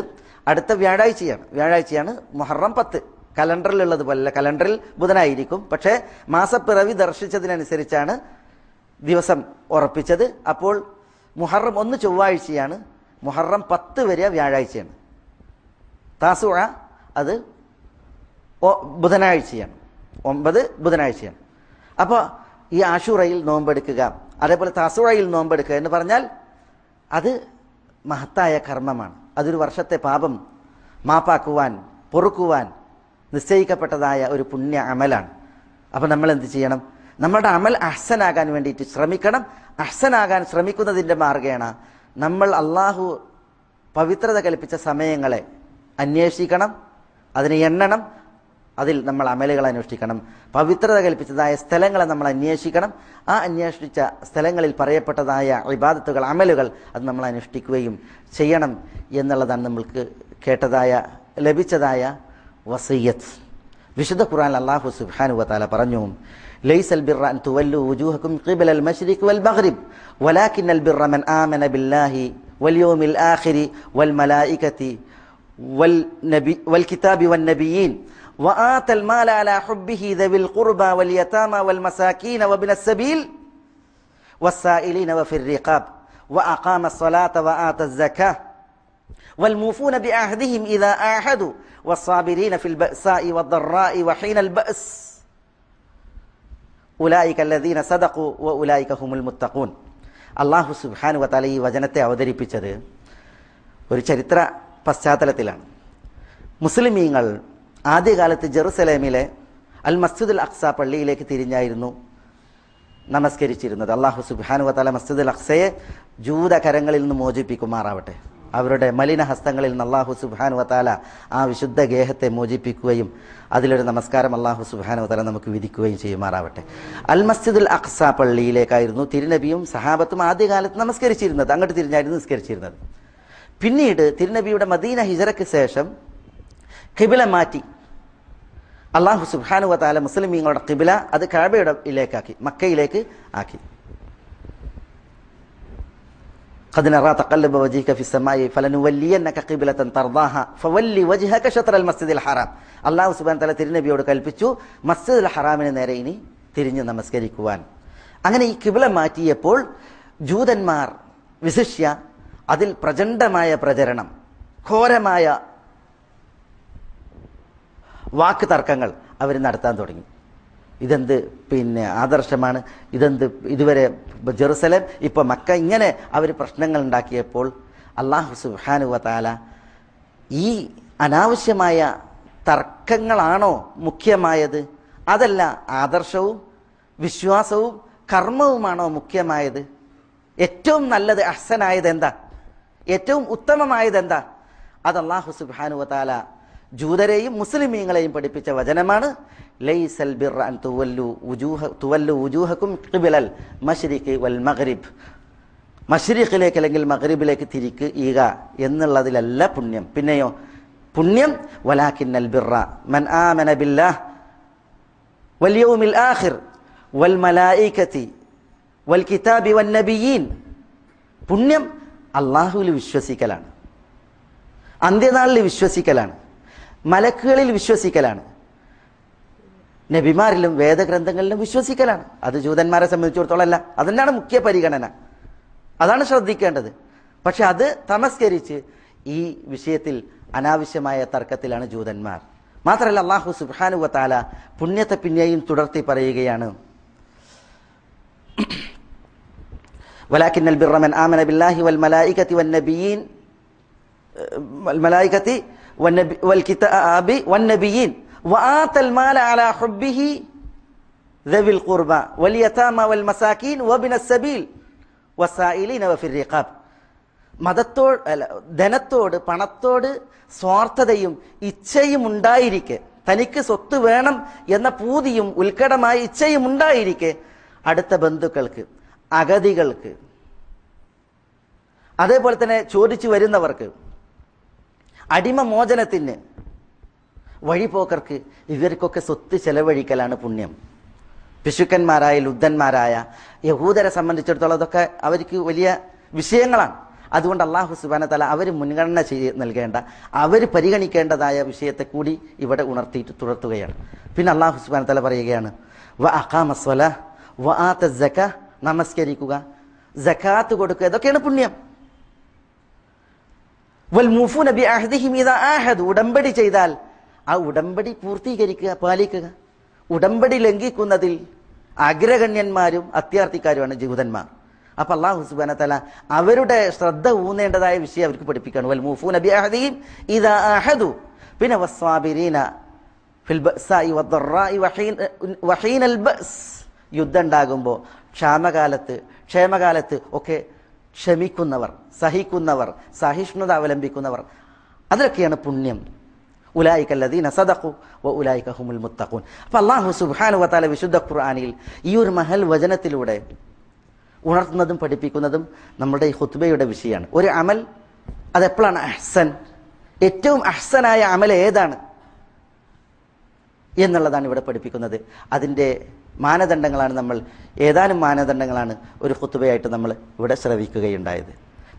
അടുത്ത വ്യാഴാഴ്ചയാണ് മുഹറം 10. കലണ്ടറിലുള്ളതുപോലെ, കലണ്ടറിൽ ബുധനായിരിക്കും, പക്ഷേ മാസപ്പിറവി ദർശിച്ചതിനനുസരിച്ചാണ് ദിവസം ഉറപ്പിച്ചത്. അപ്പോൾ മുഹറം 1 ചൊവ്വാഴ്ചയാണ്, മുഹറം 10 വരെ വ്യാഴാഴ്ചയാണ്, താസുഅ അത് ബുധനാഴ്ചയാണ്, 9 ബുധനാഴ്ചയാണ്. അപ്പോൾ ഈ ആഷൂറയിൽ നോമ്പെടുക്കുക, അതേപോലെ താസുഅയിൽ നോമ്പെടുക്കുക എന്ന് പറഞ്ഞാൽ അത് മഹത്തായ കർമ്മമാണ്. അതൊരു വർഷത്തെ പാപം മാപ്പാക്കുവാൻ, പൊറുക്കുവാൻ നിശ്ചയിക്കപ്പെട്ടതായ ഒരു പുണ്യ അമലാണ്. അപ്പോൾ നമ്മൾ എന്ത് ചെയ്യണം? നമ്മുടെ അമൽ അഹ്സനാകാൻ വേണ്ടിയിട്ട് ശ്രമിക്കണം. അഹ്സനാകാൻ ശ്രമിക്കുന്നതിൻ്റെ മാർഗേണ നമ്മൾ അള്ളാഹു പവിത്രത കൽപ്പിച്ച സമയങ്ങളെ അന്വേഷിക്കണം, അതിനെ എണ്ണണം, അതിൽ നമ്മൾ അമലുകൾ അനുഷ്ഠിക്കണം. പവിത്രത കൽപ്പിച്ചതായ സ്ഥലങ്ങളെ നമ്മൾ അന്വേഷിക്കണം. ആ അന്വേഷിച്ച സ്ഥലങ്ങളിൽ പറയപ്പെട്ടതായ ഇബാദത്തുകൾ, അമലുകൾ അത് നമ്മൾ അനുഷ്ഠിക്കുകയും ചെയ്യണം എന്നുള്ളതാണ് നമ്മൾക്ക് ലഭിച്ചതായ വസിയ്യത്ത്. വിശുദ്ധ ഖുർആൻ അല്ലാഹു സുബ്ഹാനഹു വ തആല പറഞ്ഞു, ലൈസൽ ബിർറ അൻ തുവല്ലു വുജൂഹക്കും ഖിബലൽ മശ്രിഖ് വൽ മഗ്രിബ് വലാകിന്നൽ ബിർറ മൻ ആമന ബില്ലാഹി വൽ യൗമിൽ ആഖിരി വൽ മലായികതി വൽ കിതാബി വൻ നബിയ്യീൻ വആതൽ മാല അലാ ഹുബ്ബിഹി ദവിൽ ഖുർബ വൽ യതാമ വൽ മസാകീന വബിനസ് സബീൽ വസ്സായിലീന വഫിർ റിഖാബ് വഅഖാമസ് സ്വലാത വആതസ് സകാത്ത് والموفون بعهدهم إذا عاهدوا والصابرين في البأساء والضراء وحين البأس أولئك الذين صدقوا وأولئك هم المتقون. അല്ലാഹു സുബ്ഹാനഹു വ തആല ഈ വചനത്തെ അവതരിപ്പിച്ചത് ഒരു ചരിത്ര പശ്ചാത്തലത്തിലാണ്. മുസ്ലിമീങ്ങൾ ആദ്യകാലത്ത് ജെറുസലേമിലെ അൽ മസ്ജിദുൽ അഖ്സ പള്ളിയിലേക്ക് തിരിഞ്ഞായിരുന്നു നമസ്കരിച്ചിരുന്നത്. അല്ലാഹു സുബ്ഹാനഹു വ തആല മസ്ജിദുൽ അഖ്സയെ ജൂതകരങ്ങളിൽ നിന്ന് മോചിപ്പിക്കുമാറാവട്ടെ. അവരുടെ മലിന ഹസ്തങ്ങളിൽ നിന്ന് അല്ലാഹു സുബ്ഹാനഹു വ തആല ആ വിശുദ്ധ ഗേഹത്തെ മോചിപ്പിക്കുകയും അതിലൊരു നമസ്കാരം അല്ലാഹു സുബ്ഹാനഹു വ തആല നമുക്ക് വിധിക്കുകയും ചെയ്യുമാറാവട്ടെ. അൽ മസ്ജിദുൽ അഖ്സ പള്ളിയിലേക്കായിരുന്നു തിരുനബിയും സഹാബത്തും ആദ്യകാലത്ത് നമസ്കരിച്ചിരുന്നത്. അങ്ങോട്ട് തിരിഞ്ഞായിരുന്നു നിസ്കരിച്ചിരുന്നത്. പിന്നീട് തിരുനബിയുടെ മദീന ഹിജറയ്ക്ക് ശേഷം ഖിബില മാറ്റി. അല്ലാഹു സുബ്ഹാനഹു വ തആല മുസ്ലിമീങ്ങളുടെ ഖിബില അത് കഅബയിലേക്കാക്കി, മക്കയിലേക്ക് ആക്കി. قد نرى تقلب وجهك في السماء فلنولينك قبلة ترضاها فولي وجهك شطر المسجد الحرام. അല്ലാഹു സുബ്ഹാനഹു വ തആല തിരുനബിയോട് കൽപ്പിച്ചു മസ്ജിദുൽ ഹറാമിന് നേരെ ഇനി തിരിഞ്ഞ് നമസ്കരിക്കുവാൻ. അങ്ങനെ ഈ ഖിബില മാറ്റിയപ്പോൾ ജൂതന്മാർ വിശിഷ്യ അതിൽ പ്രചണ്ഡമായ പ്രചരണം, ഘോരമായ വാക്ക് തർക്കങ്ങൾ അവർ നടത്താൻ തുടങ്ങി. ഇതെന്ത് ആദർശമാണ്, ഇതെന്ത് ഇതുവരെ ജെറുസലേം, ഇപ്പോൾ മക്ക, ഇങ്ങനെ അവർ പ്രശ്നങ്ങൾ ഉണ്ടാക്കിയപ്പോൾ അല്ലാഹു സുബ്ഹാനഹു വ തആല ഈ അനാവശ്യമായ തർക്കങ്ങളാണോ മുഖ്യമായത്, അതല്ല ആദർശവും വിശ്വാസവും കർമ്മവുമാണോ മുഖ്യമായത്? ഏറ്റവും നല്ലത് അഹ്സനായത് എന്താ, ഏറ്റവും ഉത്തമമായത് എന്താ? അത് അല്ലാഹു സുബ്ഹാനഹു വ തആല ജൂതരെയും മുസ്ലിമീങ്ങളെയും പഠിപ്പിച്ച വചനമാണ്. ലൈസൽ ബിർറ അൻ തുവല്ലു വുജൂഹക്കും ഖിബലൽ മശ്രിഖി വൽ മഗ്രിബ്. മശ്രിഖിലേക്ക് അല്ലെങ്കിൽ മഗ്രിബിലേക്ക് തിരിക്കുക എന്നുള്ളതിലല്ല പുണ്യം. പിന്നെയോ പുണ്യം വലാകിന്നൽ ബിർറ മൻ ആമന ബില്ലാഹ് വൽ യൗമിൽ ആഖിർ വൽ മലായികതി വൽ കിതാബി വൻ നബിയീൻ. പുണ്യം അള്ളാഹുവിൽ വിശ്വസിക്കലാണ്, അന്ത്യനാളിൽ വിശ്വസിക്കലാണ്, മലക്കുകളിൽ വിശ്വസിക്കലാണ്, നബിമാരിലും വേദഗ്രന്ഥങ്ങളിലും വിശ്വസിക്കലാണ്. അത് ജൂതന്മാരെ സംബന്ധിച്ചിടത്തോളം അല്ല, അതിനാണ് മുഖ്യ പരിഗണന, അതാണ് ശ്രദ്ധിക്കേണ്ടത്. പക്ഷെ അത് തമസ്കരിച്ച് ഈ വിഷയത്തിൽ അനാവശ്യമായ തർക്കത്തിലാണ് ജൂതന്മാർ. മാത്രമല്ല അല്ലാഹു സുബ്ഹാനഹു വ തആല പുണ്യത്തെ പിന്നെയും തുടർത്തി പറയുകയാണ്, വലാകിന്നൽ ബിർറ മൻ ആമന ബില്ലാഹി വൽ മലായികതി വൻ നബിയീൻ വൽ കിതാബി വൻ നബിയീൻ വആതൽ മാല അലാ ഹുബ്ബിഹി ദവിൽ ഖുർബ വൽ യതാമ വൽ മസാകീൻ വബിനസ് സബീൽ വസായിലീന വഫിർ റിഖാബ്. ധനത്തോട് പണത്തോട് സ്വാർത്ഥതയും ഇച്ഛയും ഉണ്ടായിരിക്കെ, തനിക്ക് സ്വത്ത് വേണം എന്ന പൂതിയും ഉത്കടമായ ഇച്ഛയും ഉണ്ടായിരിക്കെ അടുത്ത ബന്ധുക്കൾക്ക്, അഗതികൾക്ക്, അതേപോലെ തന്നെ ചോദിച്ചു വരുന്നവർക്ക്, അടിമ മോചനത്തിന്, വഴിപോക്കർക്ക്, ഇവർക്കൊക്കെ സ്വത്ത് ചെലവഴിക്കലാണ് പുണ്യം. പിശുക്കന്മാരായ ലുബ്ധന്മാരായ യഹൂദരെ സംബന്ധിച്ചിടത്തോളം അതൊക്കെ അവർക്ക് വലിയ വിഷയങ്ങളാണ്. അതുകൊണ്ട് അല്ലാഹു സുബ്ഹാനഹു വ തആല അവർ മുൻഗണന നൽകേണ്ട, അവർ പരിഗണിക്കേണ്ടതായ വിഷയത്തെ കൂടി ഇവിടെ ഉണർത്തിയിട്ട് തുടർത്തുകയാണ്. പിന്നെ അല്ലാഹു സുബ്ഹാനഹു വ തആല പറയുകയാണ്, വ അഖാമസ് സ്വലാഹ് വ ആതസ് സക്കാ, നമസ്കരിക്കുക, സകാത്ത് കൊടുക്കുക, ഇതൊക്കെയാണ് പുണ്യം. വൽ മൂഫൂന ബി അഹ്ദിഹിം ഇദാ ആഹദു, ഉടമ്പടി ചെയ്താൽ ആ ഉടമ്പടി പൂർത്തീകരിക്കുക, പാലിക്കുക. ഉടമ്പടി ലംഘിക്കുന്നതിൽ അഗ്രഗണ്യന്മാരും അത്യാർത്ഥിക്കാരുമാണ് ജൂതന്മാർ. അപ്പൊ അല്ലാഹു സുബ്ഹാനഹു വ തആല അവരുടെ ശ്രദ്ധ ഊന്നേണ്ടതായ വിഷയം അവർക്ക് പഠിപ്പിക്കുകയാണ്. വൽ മൂഫൂന ബി അഹ്ദിഹിം ഇദാ ആഹദു. പിന്നെ വസ്സാബിരീന ഫിൽ ബഅ്സാഇ വദ്ദറാഇ വഹീനൽ ബഅസ്, യുദ്ധം ഉണ്ടാകുമ്പോൾ ക്ഷേമകാലത്ത് ഒക്കെ ക്ഷമിക്കുന്നവർ, സഹിക്കുന്നവർ, സഹിഷ്ണുത അവലംബിക്കുന്നവർ, അതിലൊക്കെയാണ് പുണ്യം. ഉലൈക അല്ലദീന സദഖു വ ഉലൈക ഹുമുൽ മുത്തഖൂൻ. അപ്പോൾ അല്ലാഹു സുബ്ഹാനഹു വ തആല വിശുദ്ധ ഖുർആനിൽ ഈ ഒരു മഹൽ വചനത്തിലൂടെ ഉണർത്തുന്നതും പഠിപ്പിക്കുന്നതും നമ്മുടെ ഈ ഖുത്ബയുടെ വിഷയമാണ്. ഒരു അമൽ അതെപ്പോഴാണ് അഹ്സൻ, ഏറ്റവും അഹ്സനായ അമൽ ഏതാണ് എന്നുള്ളതാണ് ഇവിടെ പഠിപ്പിക്കുന്നത്. അതിൻ്റെ മാനദണ്ഡങ്ങളാണ് ഏതാനും മാനദണ്ഡങ്ങളാണ് ഒരു ഖുത്ബയായിട്ട് നമ്മൾ ഇവിടെ ശ്രവിക്കുകയുണ്ടായത്.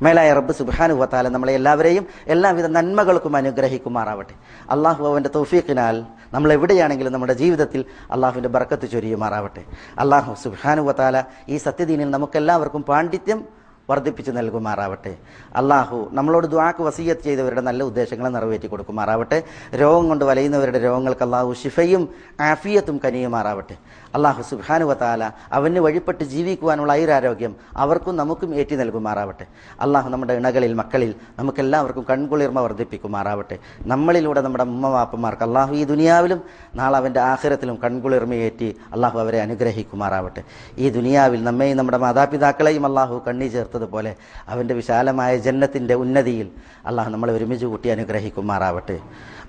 മേലായ റബ്ബ് സുബ്ഹാനഹു വ തആല നമ്മളെ എല്ലാവരെയും എല്ലാവിധ നന്മകൾക്കും അനുഗ്രഹിക്കുമാറാവട്ടെ. അള്ളാഹു അവൻ്റെ തൗഫീഖിനാൽ നമ്മൾ എവിടെയാണെങ്കിലും നമ്മുടെ ജീവിതത്തിൽ അള്ളാഹുവിൻ്റെ ബർക്കത്ത് ചൊരിയുമാറാവട്ടെ. അള്ളാഹു സുബ്ഹാനഹു വ തആല ഈ സത്യദീനിൽ നമുക്കെല്ലാവർക്കും പാണ്ഡിത്യം വർദ്ധിപ്പിച്ച് നൽകുമാറാവട്ടെ. അള്ളാഹു നമ്മളോട് ദുആക്ക് വസിയ്യത്ത് ചെയ്തവരുടെ നല്ല ഉദ്ദേശങ്ങളെ നിറവേറ്റി കൊടുക്കുമാറാവട്ടെ. രോഗം കൊണ്ട് വലയുന്നവരുടെ രോഗങ്ങൾക്ക് അള്ളാഹു ശിഫയും ആഫിയത്തും കനിയുമാറാവട്ടെ. അള്ളാഹു സുബ്ഹാനഹു വ തആല അവന് വഴിപ്പെട്ട് ജീവിക്കുവാനുള്ള ആയുരാരോഗ്യം അവർക്കും നമുക്കും ഏറ്റി നൽകുമാറാവട്ടെ. അള്ളാഹു നമ്മുടെ ഇണകളിൽ, മക്കളിൽ നമുക്കെല്ലാവർക്കും കൺകുളിർമ വർദ്ധിപ്പിക്കുമാറാവട്ടെ. നമ്മളിലൂടെ നമ്മുടെ ഉമ്മവാപ്പന്മാർക്ക് അള്ളാഹു ഈ ദുനിയാവിലും നാളെ അവൻ്റെ ആഖിറത്തിലും കൺകുളിർമയേറ്റി അള്ളാഹു അവരെ അനുഗ്രഹിക്കുമാറാവട്ടെ. ഈ ദുനിയാവിൽ നമ്മെയും നമ്മുടെ മാതാപിതാക്കളെയും അള്ളാഹു കണ്ണി ചേർത്തതുപോലെ അവൻ്റെ വിശാലമായ ജന്നത്തിൻ്റെ ഉന്നതിയിൽ അള്ളാഹു നമ്മളെ ഒരുമിച്ച് കൂട്ടി അനുഗ്രഹിക്കുമാറാവട്ടെ.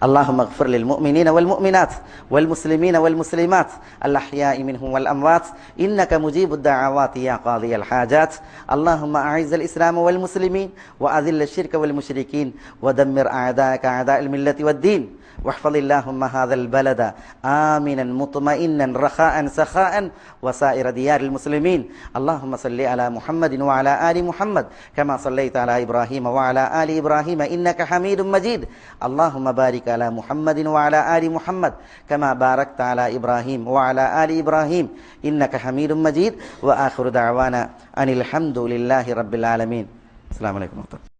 اللهم اغفر للمؤمنين والمؤمنات والمسلمين والمسلمات الأحياء منهم والأموات إنك مجيب الدعوات يا قاضي الحاجات. اللهم أعز الإسلام والمسلمين وأذل الشرك والمشركين ودمر أعداءك أعداء الملة والدين. واحفظ اللهم هذا البلد آمنا مطمئنا رخاء سخاء وسائر ديار المسلمين. اللهم صل على محمد وعلى آل محمد كما صليت على إبراهيم وعلى آل إبراهيم إنك حميد مجيد. اللهم بارك على محمد وعلى آل محمد كما باركت على إبراهيم وعلى آل إبراهيم إنك حميد مجيد. وآخر دعوانا أن الحمد لله رب العالمين. السلام عليكم ورحمة الله.